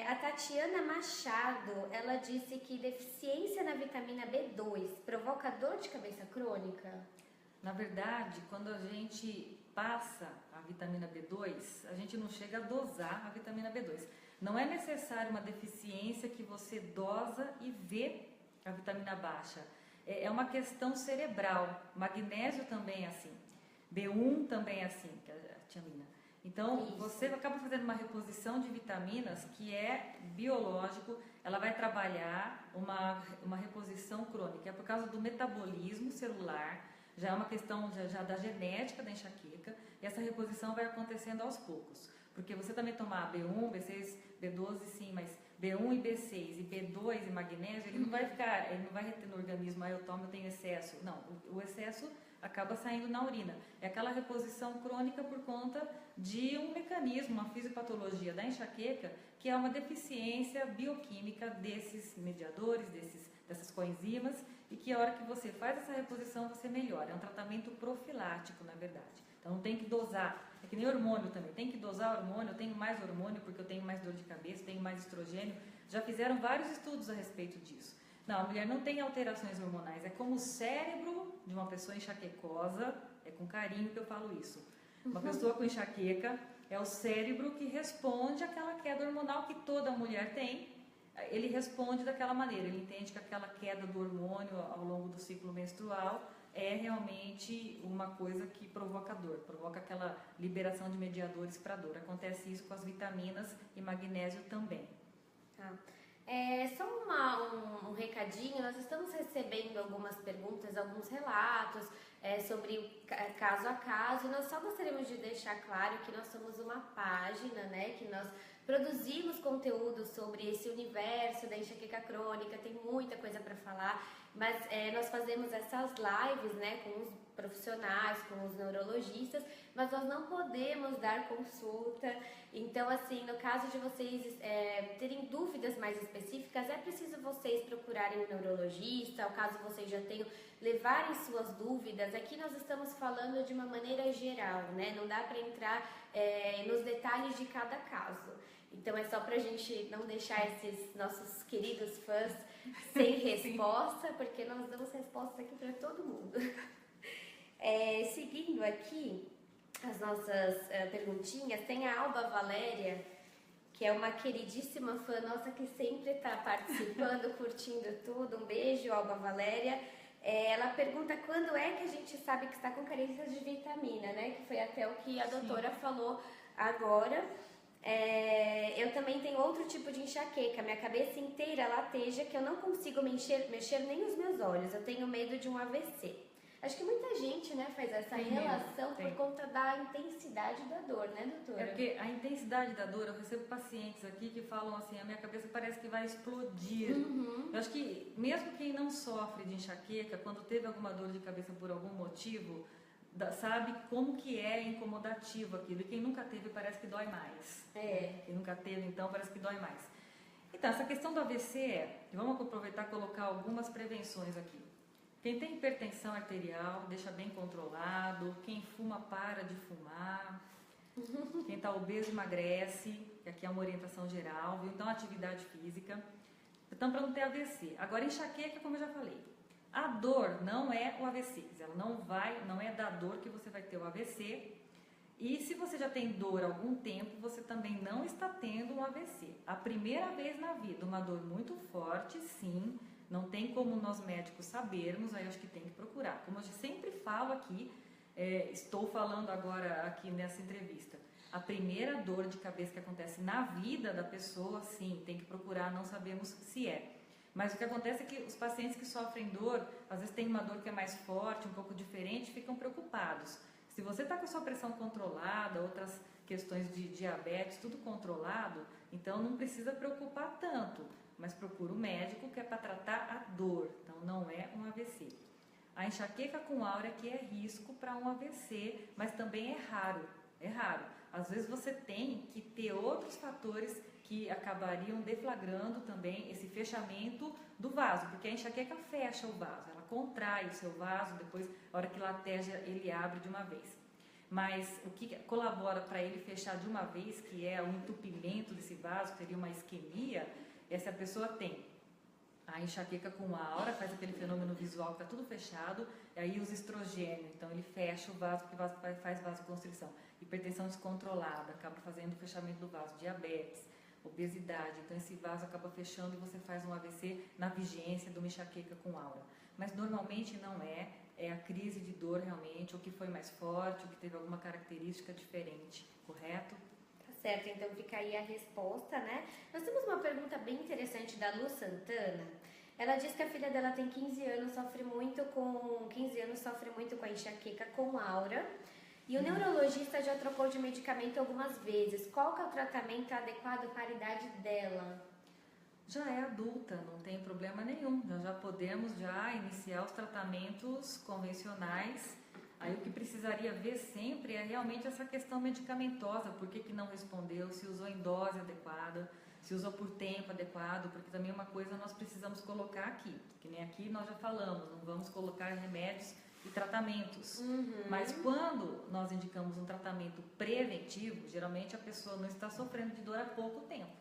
A Tatiana Machado, ela disse que deficiência na vitamina B2 provoca dor de cabeça crônica? Na verdade, quando a gente passa a vitamina B2, a gente não chega a dosar a vitamina B2. Não é necessário uma deficiência que você dosa e vê a vitamina baixa. É uma questão cerebral. Magnésio também é assim. B1 também é assim, que é a tiamina. Então, Isso. você acaba fazendo uma reposição de vitaminas que é biológico, ela vai trabalhar uma reposição crônica. É por causa do metabolismo celular, já é uma questão já da genética da enxaqueca, e essa reposição vai acontecendo aos poucos. Porque você também tomar B1, B6, B12, sim, mas B1 e B6 e B2 e magnésio, ele não vai reter no organismo, eu tomo, eu tenho excesso. Não, o excesso acaba saindo na urina. É aquela reposição crônica por conta de um mecanismo, uma fisiopatologia da enxaqueca, que é uma deficiência bioquímica desses mediadores, dessas coenzimas, e que a hora que você faz essa reposição, você melhora. É um tratamento profilático, na verdade. Então não tem que dosar. É que nem hormônio também. Tem que dosar hormônio, eu tenho mais hormônio porque eu tenho mais dor de cabeça, tenho mais estrogênio. Já fizeram vários estudos a respeito disso. Não, a mulher não tem alterações hormonais. É como o cérebro de uma pessoa enxaquecosa, é com carinho que eu falo isso. Uma pessoa com enxaqueca é o cérebro que responde àquela queda hormonal que toda mulher tem. Ele responde daquela maneira, ele entende que aquela queda do hormônio ao longo do ciclo menstrual é realmente uma coisa que provoca dor, provoca aquela liberação de mediadores para dor. Acontece isso com as vitaminas e magnésio também. Tá. Só um recadinho, nós estamos recebendo algumas perguntas, alguns relatos sobre caso a caso, e nós só gostaríamos de deixar claro que nós somos uma página, né, que nós produzimos conteúdo sobre esse universo da enxaqueca crônica, tem muita coisa para falar, mas nós fazemos essas lives, né, com os profissionais, com os neurologistas, mas nós não podemos dar consulta. Então, assim, no caso de vocês terem dúvidas mais específicas, é preciso vocês procurarem um neurologista, ou caso vocês já tenham, levarem suas dúvidas. Aqui nós estamos falando de uma maneira geral, né? Não dá para entrar nos detalhes de cada caso. Então, é só pra gente não deixar esses nossos queridos fãs sem resposta, porque nós damos respostas aqui para todo mundo. Seguindo aqui as nossas perguntinhas, tem a Alba Valéria, que é uma queridíssima fã nossa que sempre está participando, curtindo tudo. Um beijo, Alba Valéria. Ela pergunta quando é que a gente sabe que está com carência de vitamina, né? Que foi até o que a doutora falou agora. Eu também tenho outro tipo de enxaqueca, minha cabeça inteira lateja que eu não consigo mexer nem os meus olhos, eu tenho medo de um AVC. Acho que muita gente, né, faz essa relação por conta da intensidade da dor, né, doutora? É porque a intensidade da dor, eu recebo pacientes aqui que falam assim, a minha cabeça parece que vai explodir. Eu acho que mesmo quem não sofre de enxaqueca, quando teve alguma dor de cabeça por algum motivo, sabe como que é incomodativo aquilo. E quem nunca teve parece que dói mais. Quem nunca teve, então, parece que dói mais. Então, essa questão do AVC vamos aproveitar e colocar algumas prevenções aqui. Quem tem hipertensão arterial, deixa bem controlado. Quem fuma, para de fumar. Quem está obeso, emagrece, que aqui é uma orientação geral, viu? Então, atividade física. Então, para não ter AVC. Agora, enxaqueca, como eu já falei. A dor não é o AVC, ela não é da dor que você vai ter o AVC. E se você já tem dor há algum tempo, você também não está tendo um AVC. A primeira vez na vida, uma dor muito forte, sim, não tem como nós médicos sabermos, aí eu acho que tem que procurar. Como eu sempre falo aqui, estou falando agora aqui nessa entrevista, a primeira dor de cabeça que acontece na vida da pessoa, sim, tem que procurar, não sabemos se é. Mas o que acontece é que os pacientes que sofrem dor, às vezes tem uma dor que é mais forte, um pouco diferente, ficam preocupados. Se você está com a sua pressão controlada, outras questões de diabetes, tudo controlado, então não precisa preocupar tanto. Mas procura o médico que é para tratar a dor, então não é um AVC. A enxaqueca com áurea que é risco para um AVC, mas também é raro. Às vezes você tem que ter outros fatores que acabariam deflagrando também esse fechamento do vaso, porque a enxaqueca fecha o vaso, ela contrai o seu vaso, depois, a hora que lateja, ele abre de uma vez. Mas o que colabora para ele fechar de uma vez, que é o entupimento desse vaso, que seria uma isquemia, é se a pessoa tem a enxaqueca com aura, faz aquele fenômeno visual que está tudo fechado, e aí usa estrogênio, então ele fecha o vaso, porque o vaso faz vasoconstrição. Hipertensão descontrolada, acaba fazendo o fechamento do vaso. Diabetes, obesidade, então esse vaso acaba fechando e você faz um AVC na vigência de uma enxaqueca com aura. Mas normalmente não é a crise de dor realmente, ou que foi mais forte, ou que teve alguma característica diferente, correto? Certo, então fica aí a resposta, né? Nós temos uma pergunta bem interessante da Lu Santana. Ela diz que a filha dela tem 15 anos, sofre muito com a enxaqueca com aura. E o neurologista já trocou de medicamento algumas vezes. Qual que é o tratamento adequado para a idade dela? Já é adulta, não tem problema nenhum. Nós já podemos iniciar os tratamentos convencionais. Aí o que precisaria ver sempre é realmente essa questão medicamentosa, por que não respondeu, se usou em dose adequada, se usou por tempo adequado, porque também uma coisa nós precisamos colocar aqui, que nem aqui nós já falamos, não vamos colocar remédios e tratamentos. Mas quando nós indicamos um tratamento preventivo, geralmente a pessoa não está sofrendo de dor há pouco tempo.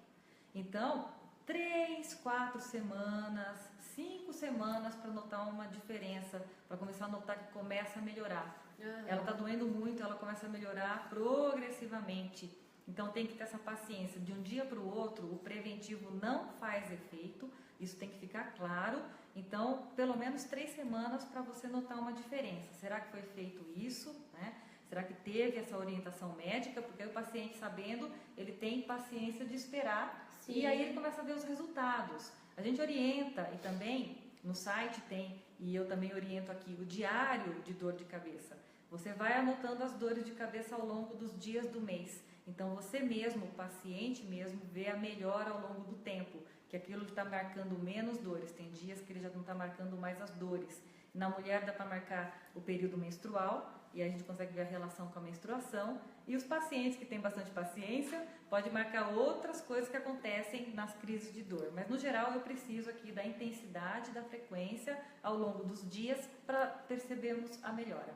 Então, 3, 4 semanas, 5 semanas para notar uma diferença, para começar a notar que começa a melhorar. Ela está doendo muito, ela começa a melhorar progressivamente. Então tem que ter essa paciência. De um dia para o outro, o preventivo não faz efeito, isso tem que ficar claro. Então, pelo menos 3 semanas para você notar uma diferença. Será que foi feito isso, né? Será que teve essa orientação médica? Porque aí o paciente, sabendo, ele tem paciência de esperar. Sim. E aí ele começa a ver os resultados. A gente orienta, e também no site tem, e eu também oriento aqui, o diário de dor de cabeça. Você vai anotando as dores de cabeça ao longo dos dias do mês. Então você mesmo, o paciente mesmo, vê a melhora ao longo do tempo, que aquilo está marcando menos dores. Tem dias que ele já não está marcando mais as dores. Na mulher dá para marcar o período menstrual, e a gente consegue ver a relação com a menstruação. E os pacientes que têm bastante paciência, pode marcar outras coisas que acontecem nas crises de dor. Mas no geral eu preciso aqui da intensidade, da frequência ao longo dos dias para percebermos a melhora.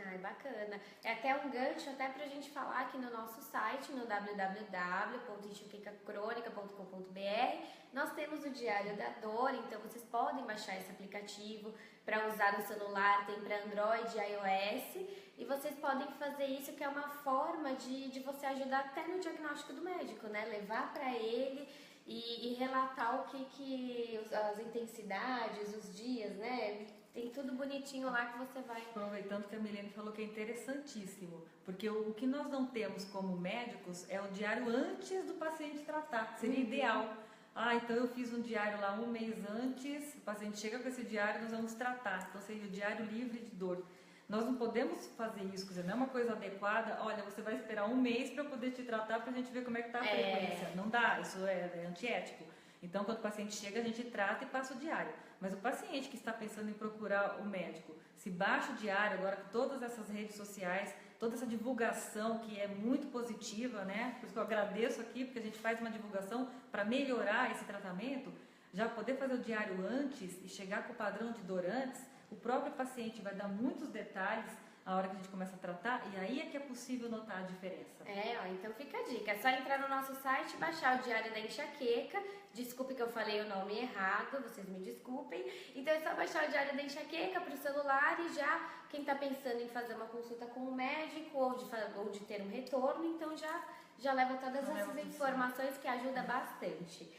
Ai, bacana. É até um gancho até pra gente falar aqui no nosso site, no www.enxaquecacronica.com.br. Nós temos o Diário da Dor, então vocês podem baixar esse aplicativo para usar no celular, tem para Android e iOS. E vocês podem fazer isso, que é uma forma de você ajudar até no diagnóstico do médico, né? Levar para ele e relatar o que as intensidades, os dias, né? Tem tudo bonitinho lá que você vai... Aproveitando que a Milene falou que é interessantíssimo, porque o que nós não temos como médicos é o diário antes do paciente tratar, seria ideal. Então eu fiz um diário lá 1 mês antes, o paciente chega com esse diário, nós vamos tratar, então seria o diário livre de dor. Nós não podemos fazer isso, quer dizer, não é uma coisa adequada, olha, você vai esperar 1 mês para poder te tratar, para a gente ver como é que está a frequência. Não dá, isso é antiético. Então, quando o paciente chega, a gente trata e passa o diário. Mas o paciente que está pensando em procurar o médico, se baixa o diário, agora com todas essas redes sociais, toda essa divulgação que é muito positiva, né? Por isso que eu agradeço aqui, porque a gente faz uma divulgação para melhorar esse tratamento, já poder fazer o diário antes e chegar com o padrão de dor antes, o próprio paciente vai dar muitos detalhes a hora que a gente começa a tratar, e aí é que é possível notar a diferença. Então fica a dica, é só entrar no nosso site, baixar o Diário da Enxaqueca. Desculpe que eu falei o nome errado, vocês me desculpem. Então é só baixar o Diário da Enxaqueca para o celular, e já quem está pensando em fazer uma consulta com o médico ou de ter um retorno, então já leva todas essas informações que ajuda bastante.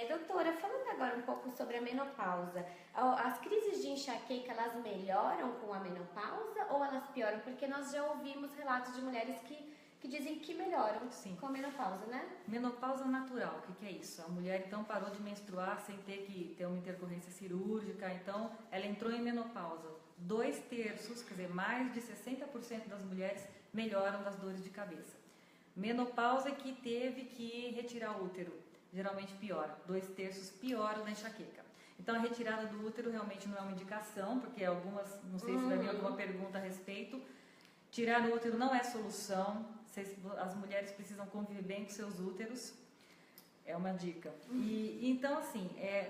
Doutora, falando agora um pouco sobre a menopausa, as crises de enxaqueca, elas melhoram com a menopausa ou elas pioram? Porque nós já ouvimos relatos de mulheres que dizem que melhoram com a menopausa, né? Menopausa natural, o que é isso? A mulher então parou de menstruar sem ter que ter uma intercorrência cirúrgica, então ela entrou em menopausa. 2/3, quer dizer, mais de 60% das mulheres melhoram das dores de cabeça. Menopausa que teve que retirar o útero, geralmente piora, 2/3 pioram da enxaqueca. Então a retirada do útero realmente não é uma indicação, porque algumas, não sei se vai vir alguma pergunta a respeito. Tirar o útero não é solução, as mulheres precisam conviver bem com seus úteros. É uma dica. Então, assim,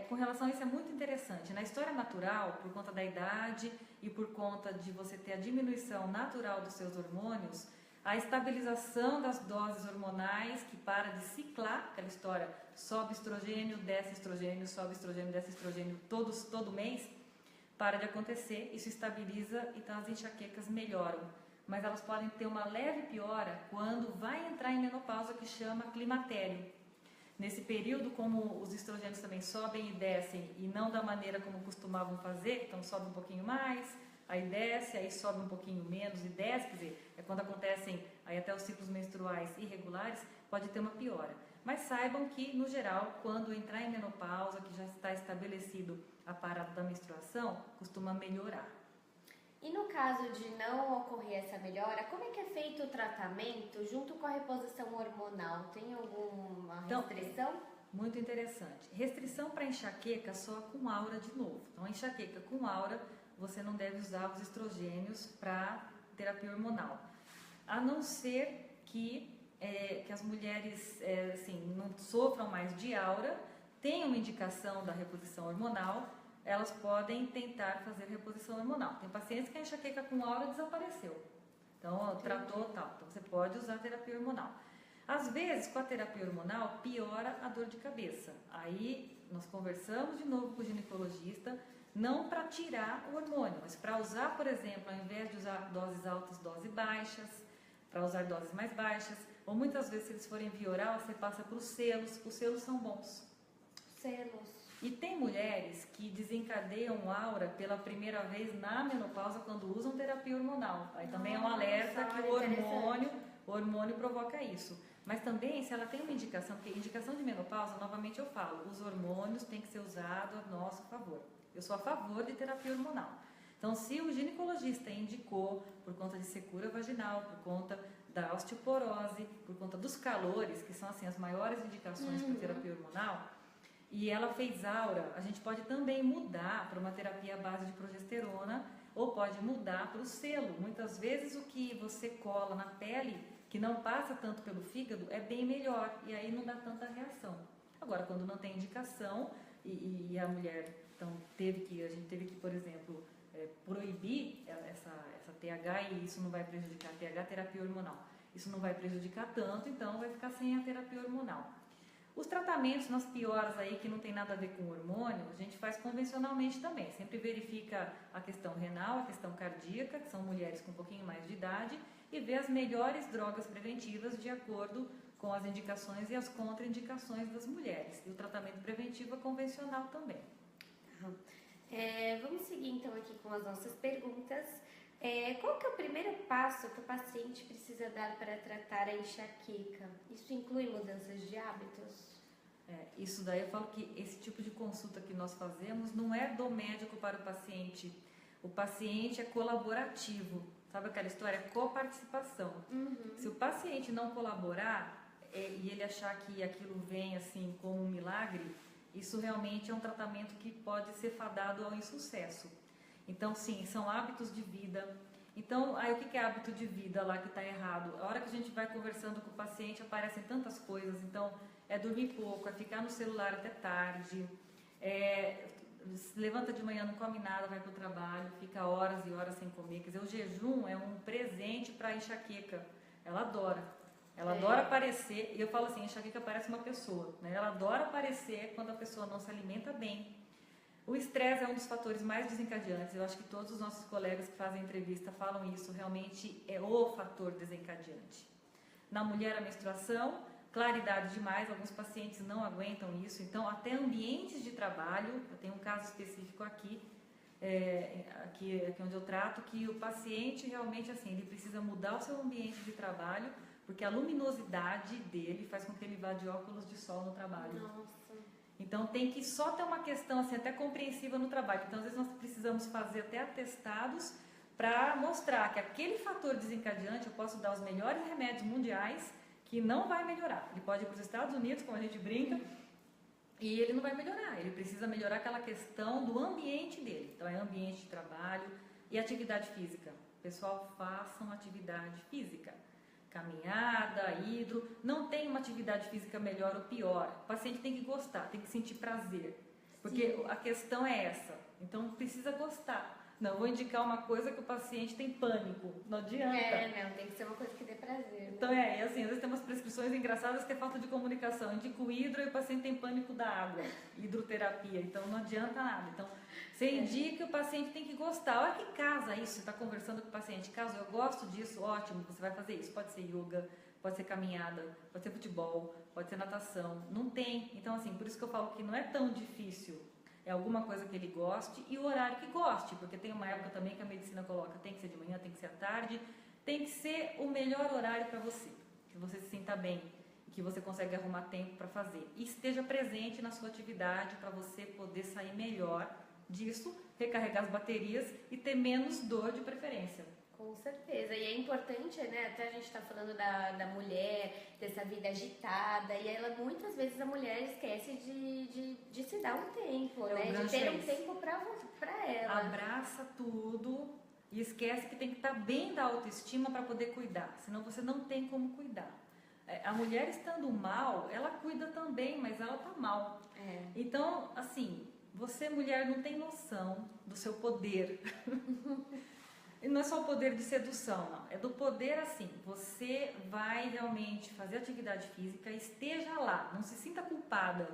com relação a isso é muito interessante. Na história natural, por conta da idade e por conta de você ter a diminuição natural dos seus hormônios, a estabilização das doses hormonais, que para de ciclar, aquela história, sobe estrogênio, desce estrogênio, sobe estrogênio, desce estrogênio, todo mês, para de acontecer, isso estabiliza, então as enxaquecas melhoram. Mas elas podem ter uma leve piora quando vai entrar em menopausa, que chama climatério. Nesse período, como os estrogênios também sobem e descem, e não da maneira como costumavam fazer, então sobe um pouquinho mais, aí desce, aí sobe um pouquinho menos e desce, quer dizer, é quando acontecem aí até os ciclos menstruais irregulares, pode ter uma piora. Mas saibam que, no geral, quando entrar em menopausa, que já está estabelecido a parada da menstruação, costuma melhorar. E no caso de não ocorrer essa melhora, como é que é feito o tratamento junto com a reposição hormonal? Tem alguma restrição? Muito interessante. Restrição para enxaqueca só com aura de novo. Então, a enxaqueca com aura, você não deve usar os estrogênios para terapia hormonal. A não ser que as mulheres assim, não sofram mais de aura, tenham uma indicação da reposição hormonal, elas podem tentar fazer reposição hormonal. Tem pacientes que a enxaqueca com aura desapareceu. Então, tratou tal. Então, você pode usar terapia hormonal. Às vezes, com a terapia hormonal, piora a dor de cabeça. Aí, nós conversamos de novo com o ginecologista, não para tirar o hormônio, mas para usar, por exemplo, ao invés de usar doses altas, doses baixas, para usar doses mais baixas. Ou muitas vezes, se eles forem via oral, você passa para os selos. Os selos são bons. Selos. E tem mulheres que desencadeiam aura pela primeira vez na menopausa quando usam terapia hormonal. Aí também é um alerta que o hormônio provoca isso. Mas também, se ela tem uma indicação, porque indicação de menopausa, novamente eu falo, os hormônios têm que ser usados a nosso favor. Eu sou a favor de terapia hormonal. Então, se o ginecologista indicou por conta de secura vaginal, por conta da osteoporose, por conta dos calores, que são assim as maiores indicações para terapia hormonal, e ela fez aura, a gente pode também mudar para uma terapia à base de progesterona ou pode mudar para o selo. Muitas vezes o que você cola na pele, que não passa tanto pelo fígado, é bem melhor e aí não dá tanta reação. Agora, quando não tem indicação e a mulher então, a gente teve que, por exemplo, proibir essa TH e isso não vai prejudicar a TH, terapia hormonal. Isso não vai prejudicar tanto, então vai ficar sem a terapia hormonal. Os tratamentos nas pioras aí, que não tem nada a ver com hormônio, a gente faz convencionalmente também. Sempre verifica a questão renal, a questão cardíaca, que são mulheres com um pouquinho mais de idade, e vê as melhores drogas preventivas de acordo com as indicações e as contraindicações das mulheres. E o tratamento preventivo é convencional também. Vamos seguir então aqui com as nossas perguntas. Qual que é o primeiro passo que o paciente precisa dar para tratar a enxaqueca? Isso inclui mudanças de hábitos? Isso daí eu falo que esse tipo de consulta que nós fazemos não é do médico para o paciente. O paciente é colaborativo. Sabe aquela história? É coparticipação. Se o paciente não colaborar e ele achar que aquilo vem assim como um milagre, isso realmente é um tratamento que pode ser fadado ao insucesso. Então, sim, são hábitos de vida. Então, aí o que é hábito de vida lá que está errado? A hora que a gente vai conversando com o paciente, aparecem tantas coisas. Então, é dormir pouco, é ficar no celular até tarde, se levanta de manhã, não come nada, vai para o trabalho, fica horas e horas sem comer. Quer dizer, o jejum é um presente para a enxaqueca. Ela adora. Ela adora aparecer, e eu falo assim, a enxaqueca parece uma pessoa, né? Ela adora aparecer quando a pessoa não se alimenta bem. O estresse é um dos fatores mais desencadeantes. Eu acho que todos os nossos colegas que fazem entrevista falam isso, realmente é o fator desencadeante. Na mulher, a menstruação, claridade demais, alguns pacientes não aguentam isso, então até ambientes de trabalho, eu tenho um caso específico aqui onde eu trato, que o paciente realmente assim, ele precisa mudar o seu ambiente de trabalho, porque a luminosidade dele faz com que ele vá de óculos de sol no trabalho. Nossa. Então tem que só ter uma questão assim, até compreensiva no trabalho. Então às vezes nós precisamos fazer até atestados para mostrar que aquele fator desencadeante, eu posso dar os melhores remédios mundiais que não vai melhorar. Ele pode ir para os Estados Unidos, como a gente brinca, e ele não vai melhorar. Ele precisa melhorar aquela questão do ambiente dele. Então é ambiente de trabalho e atividade física. Pessoal, façam atividade física. Caminhada, hidro, não tem uma atividade física melhor ou pior. O paciente tem que gostar, tem que sentir prazer. Porque a questão é essa. Então precisa gostar. Não vou indicar uma coisa que o paciente tem pânico. Não adianta. Não, tem que ser uma coisa que dê prazer. Né? Então e assim, às vezes tem umas prescrições engraçadas que é falta de comunicação. Indica o hidro e o paciente tem pânico da água. Hidroterapia. Então não adianta nada. Então você indica, o paciente tem que gostar. Olha que casa isso. Você está conversando com o paciente. Caso eu gosto disso, ótimo, você vai fazer isso. Pode ser yoga, pode ser caminhada, pode ser futebol, pode ser natação. Não tem. Então assim, por isso que eu falo que não é tão difícil. É alguma coisa que ele goste e o horário que goste, porque tem uma época também que a medicina coloca, tem que ser de manhã, tem que ser à tarde, tem que ser o melhor horário para você, que você se sinta bem, que você consegue arrumar tempo para fazer. E esteja presente na sua atividade para você poder sair melhor disso, recarregar as baterias e ter menos dor de preferência. Com certeza, e é importante, né? Até a gente está falando da mulher, dessa vida agitada, e ela muitas vezes a mulher esquece de se dar um tempo, né? De ter um tempo para ela. Abraça tudo e esquece que tem que estar bem da autoestima para poder cuidar, senão você não tem como cuidar. A mulher estando mal, ela cuida também, mas ela tá mal. Então, assim, você mulher não tem noção do seu poder. E não é só o poder de sedução, não. É do poder assim, você vai realmente fazer atividade física, esteja lá, não se sinta culpada.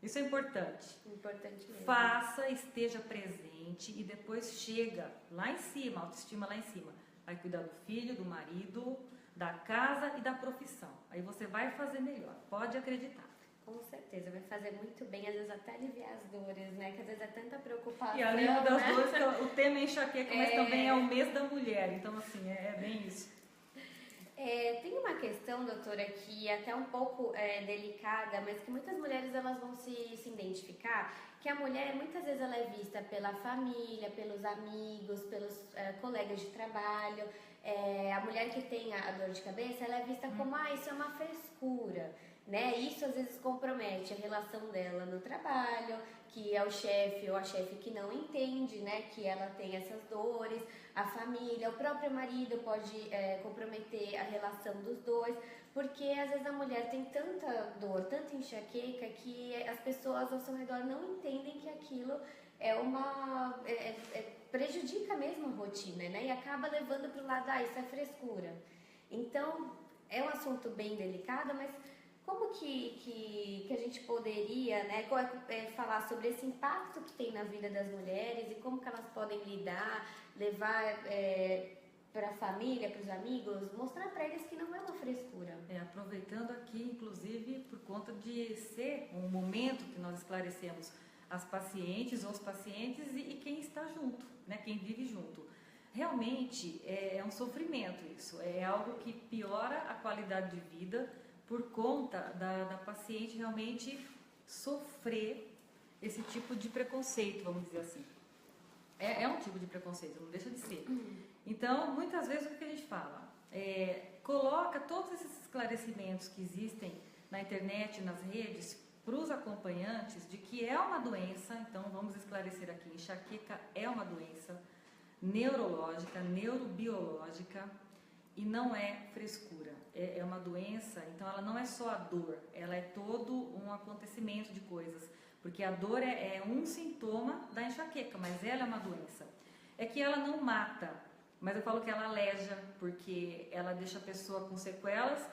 Isso é importante. Importante mesmo. Faça, esteja presente e depois chega lá em cima, autoestima lá em cima. Vai cuidar do filho, do marido, da casa e da profissão. Aí você vai fazer melhor, pode acreditar. Com certeza, vai fazer muito bem, às vezes até aliviar as dores, né? Que às vezes é tanta preocupação. E além das dores, o tema é enxaqueca, mas também é o mês da mulher, então assim, é bem isso. Tem uma questão, doutora, que é até um pouco delicada, mas que muitas mulheres elas vão se identificar, que a mulher muitas vezes ela é vista pela família, pelos amigos, pelos colegas de trabalho. A mulher que tem a dor de cabeça, ela é vista como, isso é uma frescura. Né? Isso às vezes compromete a relação dela no trabalho, que é o chefe ou a chefe que não entende, né, que ela tem essas dores, a família, o próprio marido pode comprometer a relação dos dois, porque às vezes a mulher tem tanta dor, tanta enxaqueca, que as pessoas ao seu redor não entendem que aquilo prejudica mesmo a rotina, né, e acaba levando para o lado, isso é frescura. Então, é um assunto bem delicado, mas como que a gente poderia, né, falar sobre esse impacto que tem na vida das mulheres e como que elas podem lidar, levar para a família, para os amigos, mostrar para eles que não é uma frescura. Aproveitando aqui, inclusive, por conta de ser um momento que nós esclarecemos as pacientes ou os pacientes e quem está junto, né, quem vive junto. Realmente é um sofrimento isso, é algo que piora a qualidade de vida, por conta da paciente realmente sofrer esse tipo de preconceito, vamos dizer assim. É um tipo de preconceito, não deixa de ser. Então, muitas vezes, o que a gente fala? Coloca todos esses esclarecimentos que existem na internet, nas redes, para os acompanhantes, de que é uma doença, então vamos esclarecer aqui, enxaqueca é uma doença neurológica, neurobiológica, e não é frescura, é uma doença, então ela não é só a dor, ela é todo um acontecimento de coisas, porque a dor é um sintoma da enxaqueca, mas ela é uma doença. É que ela não mata, mas eu falo que ela aleja, porque ela deixa a pessoa com sequelas,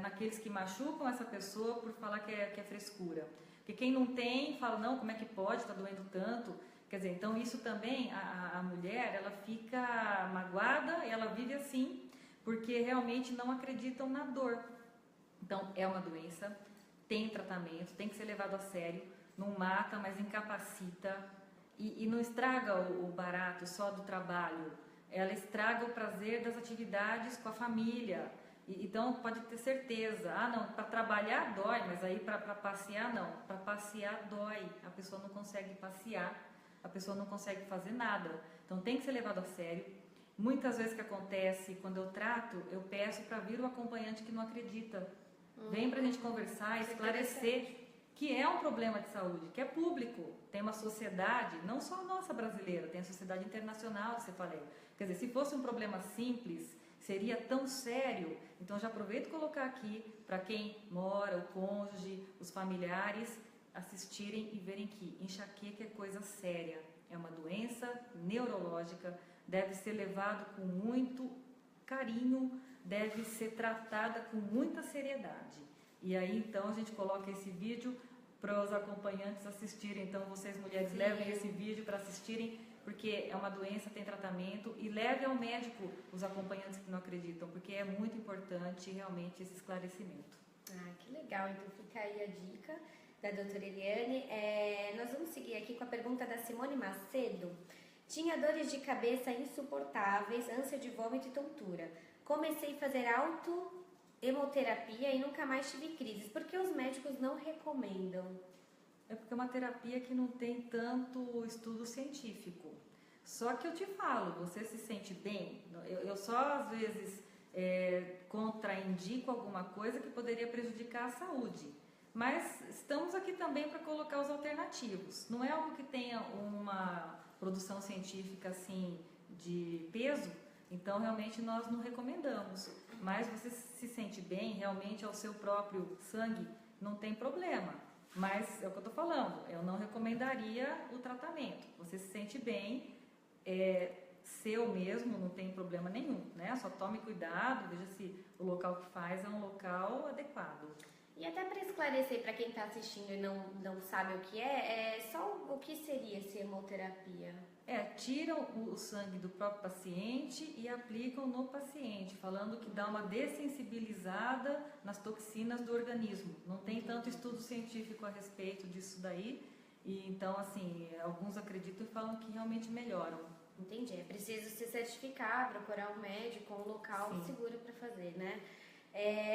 naqueles que machucam essa pessoa por falar que é frescura. Porque quem não tem, fala, não, como é que pode, está doendo tanto. Quer dizer, então isso também, a mulher, ela fica magoada, ela vive assim, porque realmente não acreditam na dor. Então, é uma doença, tem tratamento, tem que ser levado a sério, não mata, mas incapacita, e não estraga o barato só do trabalho, ela estraga o prazer das atividades com a família. Então, pode ter certeza, não, para trabalhar dói, mas aí para passear não, para passear dói, a pessoa não consegue passear. A pessoa não consegue fazer nada, então tem que ser levado a sério. Muitas vezes que acontece, quando eu trato, eu peço para vir o acompanhante que não acredita. Vem para a gente conversar, esclarecer que é um problema de saúde, que é público. Tem uma sociedade, não só a nossa brasileira, tem a sociedade internacional de cefaleia. Quer dizer, se fosse um problema simples, seria tão sério? Então já aproveito colocar aqui para quem mora, o cônjuge, os familiares assistirem e verem que enxaqueca é coisa séria, é uma doença neurológica, deve ser levado com muito carinho, deve ser tratada com muita seriedade. E aí então a gente coloca esse vídeo para os acompanhantes assistirem. Então vocês mulheres levem esse vídeo para assistirem, porque é uma doença, tem tratamento, e leve ao médico os acompanhantes que não acreditam, porque é muito importante realmente esse esclarecimento. Ah, que legal, então fica aí a dica da doutora Eliane. Nós vamos seguir aqui com a pergunta da Simone Macedo. Tinha dores de cabeça insuportáveis, ânsia de vômito e tontura. Comecei a fazer autohemoterapia e nunca mais tive crises. Por que os médicos não recomendam? É porque é uma terapia que não tem tanto estudo científico. Só que eu te falo, você se sente bem? Eu só às vezes contraindico alguma coisa que poderia prejudicar a saúde. Mas estamos aqui também para colocar os alternativos. Não é algo que tenha uma produção científica assim de peso, então realmente nós não recomendamos. Mas você se sente bem, realmente ao seu próprio sangue, não tem problema. Mas é o que eu estou falando, eu não recomendaria o tratamento. Você se sente bem, seu mesmo, não tem problema nenhum, né? Só tome cuidado, veja se o local que faz é um local adequado. E até para esclarecer para quem está assistindo e não sabe o que só o que seria essa hemoterapia? Tiram o sangue do próprio paciente e aplicam no paciente, falando que dá uma dessensibilizada nas toxinas do organismo. Não tem tanto estudo científico a respeito disso daí, e então, assim, alguns acreditam e falam que realmente melhoram. Entendi, é preciso se certificar, procurar um médico, um local Sim. seguro para fazer, né?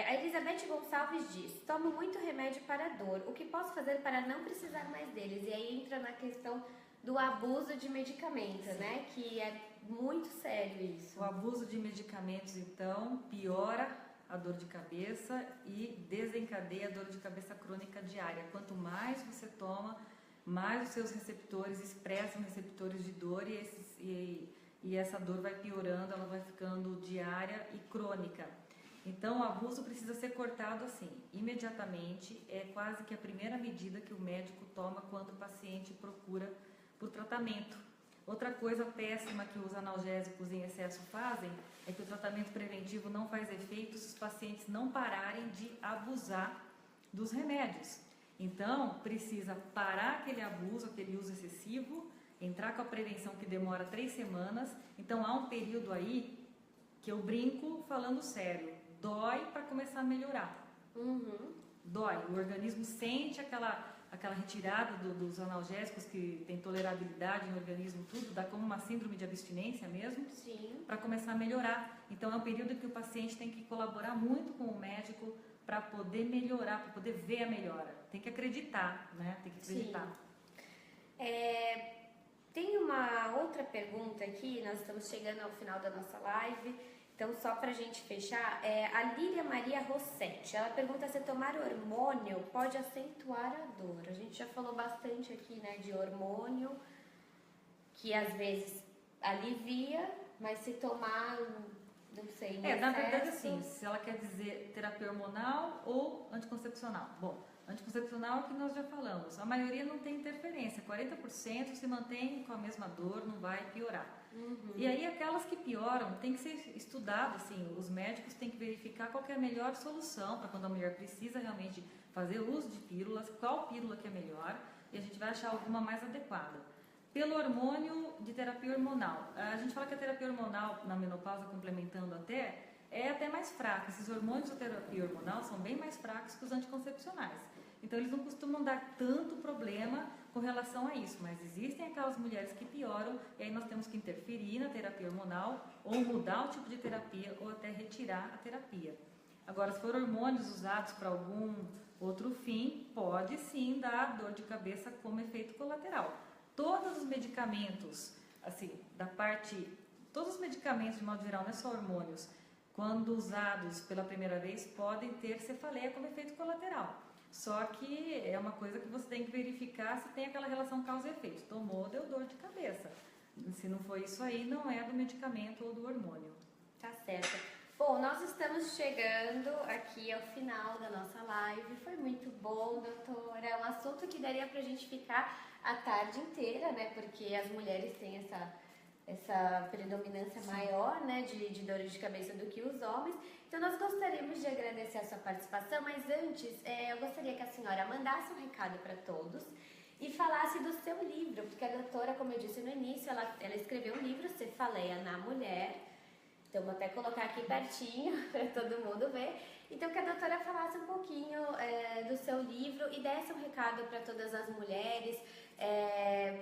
A Elizabeth Gonçalves diz: tomo muito remédio para dor, o que posso fazer para não precisar mais deles? E aí entra na questão do abuso de medicamentos, Sim. né? Que é muito sério isso. O abuso de medicamentos, então, piora a dor de cabeça e desencadeia a dor de cabeça crônica diária. Quanto mais você toma, mais os seus receptores expressam receptores de dor e essa dor vai piorando, ela vai ficando diária e crônica. Então, o abuso precisa ser cortado assim, imediatamente. É quase que a primeira medida que o médico toma quando o paciente procura por tratamento. Outra coisa péssima que os analgésicos em excesso fazem é que o tratamento preventivo não faz efeito se os pacientes não pararem de abusar dos remédios. Então, precisa parar aquele abuso, aquele uso excessivo, entrar com a prevenção que demora 3 semanas. Então, há um período aí que eu brinco falando sério. Dói para começar a melhorar. Dói. O organismo sente aquela retirada dos analgésicos que tem tolerabilidade no organismo, tudo, dá como uma síndrome de abstinência mesmo, para começar a melhorar. Então é um período que o paciente tem que colaborar muito com o médico para poder melhorar, para poder ver a melhora. Tem que acreditar, né? Tem que acreditar. Tem uma outra pergunta aqui, nós estamos chegando ao final da nossa live. Então, só para a gente fechar, a Lília Maria Rossetti, ela pergunta se tomar hormônio pode acentuar a dor. A gente já falou bastante aqui, né, de hormônio, que às vezes alivia, mas se tomar, não sei, na verdade, assim, se ela quer dizer terapia hormonal ou anticoncepcional. Bom, anticoncepcional é o que nós já falamos, a maioria não tem interferência, 40% se mantém com a mesma dor, não vai piorar. E aí aquelas que pioram tem que ser estudado, assim, os médicos têm que verificar qual que é a melhor solução para quando a mulher precisa realmente fazer uso de pílulas, qual pílula que é melhor, e a gente vai achar alguma mais adequada. Pelo hormônio de terapia hormonal, a gente fala que a terapia hormonal na menopausa, complementando é até mais fraca. Esses hormônios de terapia hormonal são bem mais fracos que os anticoncepcionais. Então eles não costumam dar tanto problema com relação a isso, mas existem aquelas mulheres que pioram e aí nós temos que interferir na terapia hormonal ou mudar o tipo de terapia ou até retirar a terapia. Agora, se for hormônios usados para algum outro fim, pode sim dar dor de cabeça como efeito colateral. Todos os medicamentos, assim, todos os medicamentos de modo geral, não é só hormônios, quando usados pela primeira vez, podem ter cefaleia como efeito colateral. Só que é uma coisa que você tem que verificar se tem aquela relação causa e efeito. Tomou, deu dor de cabeça. Se não foi isso aí, não é do medicamento ou do hormônio. Tá certo. Bom, nós estamos chegando aqui ao final da nossa live. Foi muito bom, doutora. É um assunto que daria pra gente ficar a tarde inteira, né? Porque as mulheres têm essa predominância maior, né, de dores de cabeça do que os homens. Então nós gostaríamos de agradecer a sua participação, mas antes eu gostaria que a senhora mandasse um recado para todos e falasse do seu livro, porque a doutora, como eu disse no início, ela escreveu um livro, Cefaleia na Mulher. Então vou até colocar aqui pertinho para todo mundo ver. Então que a doutora falasse um pouquinho do seu livro e desse um recado para todas as mulheres,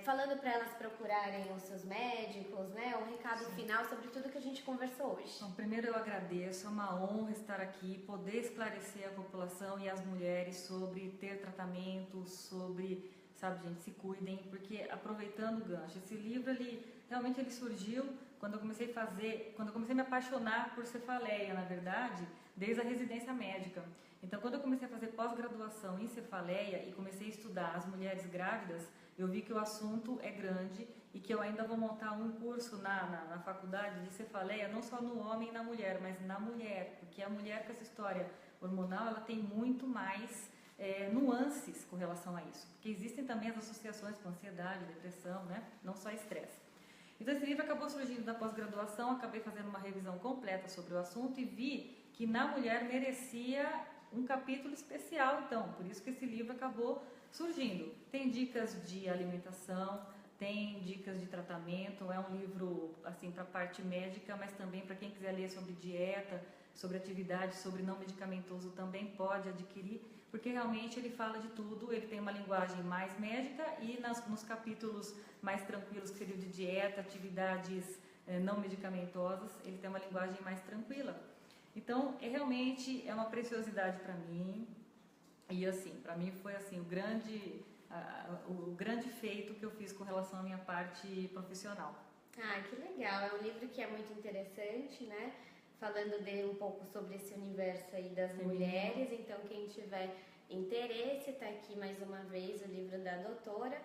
falando para elas procurarem os seus médicos, né? Um recado final sobre tudo que a gente conversou hoje. Bom, primeiro eu agradeço, é uma honra estar aqui, poder esclarecer a população e as mulheres sobre ter tratamento, sobre, sabe, gente, se cuidem, porque aproveitando o gancho, esse livro realmente ele surgiu quando eu comecei a me apaixonar por cefaleia, na verdade, desde a residência médica. Então, quando eu comecei a fazer pós-graduação em cefaleia e comecei a estudar as mulheres grávidas, eu vi que o assunto é grande e que eu ainda vou montar um curso na faculdade de cefaleia, não só no homem e na mulher, mas na mulher, porque a mulher com essa história hormonal, ela tem muito mais nuances com relação a isso, porque existem também as associações com ansiedade, depressão, né? Não só estresse. Então esse livro acabou surgindo da pós-graduação, acabei fazendo uma revisão completa sobre o assunto e vi que na mulher merecia um capítulo especial, então, por isso que esse livro acabou surgindo. Tem dicas de alimentação, tem dicas de tratamento, é um livro assim para a parte médica, mas também para quem quiser ler sobre dieta, sobre atividade, sobre não medicamentoso também pode adquirir, porque realmente ele fala de tudo, ele tem uma linguagem mais médica e nos capítulos mais tranquilos, que seria de dieta, atividades não medicamentosas, ele tem uma linguagem mais tranquila. Então, realmente é uma preciosidade para mim, e assim, para mim foi assim, o grande feito que eu fiz com relação à minha parte profissional. Ah, que legal, é um livro que é muito interessante, né? Falando um pouco sobre esse universo aí das mulheres, então quem tiver interesse, tá aqui mais uma vez o livro da doutora.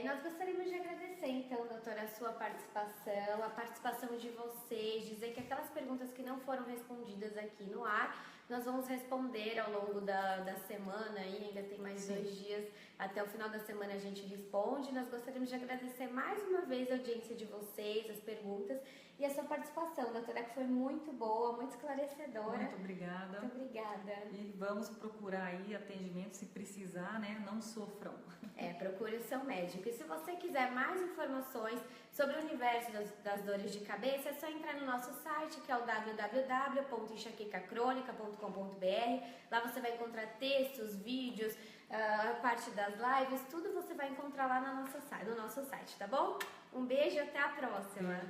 Nós gostaríamos de agradecer, então, doutora, a sua participação, a participação de vocês, dizer que aquelas perguntas que não foram respondidas aqui no ar, nós vamos responder ao longo da semana, aí ainda tem mais 2 dias, até o final da semana a gente responde. Nós gostaríamos de agradecer mais uma vez a audiência de vocês, as perguntas e a sua participação, doutora, que foi muito boa, muito esclarecedora. Muito obrigada. Muito obrigada. E vamos procurar aí atendimento, se precisar, né? Não sofram. Procure o seu médico. E se você quiser mais informações sobre o universo das dores de cabeça, é só entrar no nosso site, que é o www.enxaquecacronica.com.br. Lá você vai encontrar textos, vídeos, a parte das lives, tudo você vai encontrar lá no nosso site, tá bom? Um beijo e até a próxima!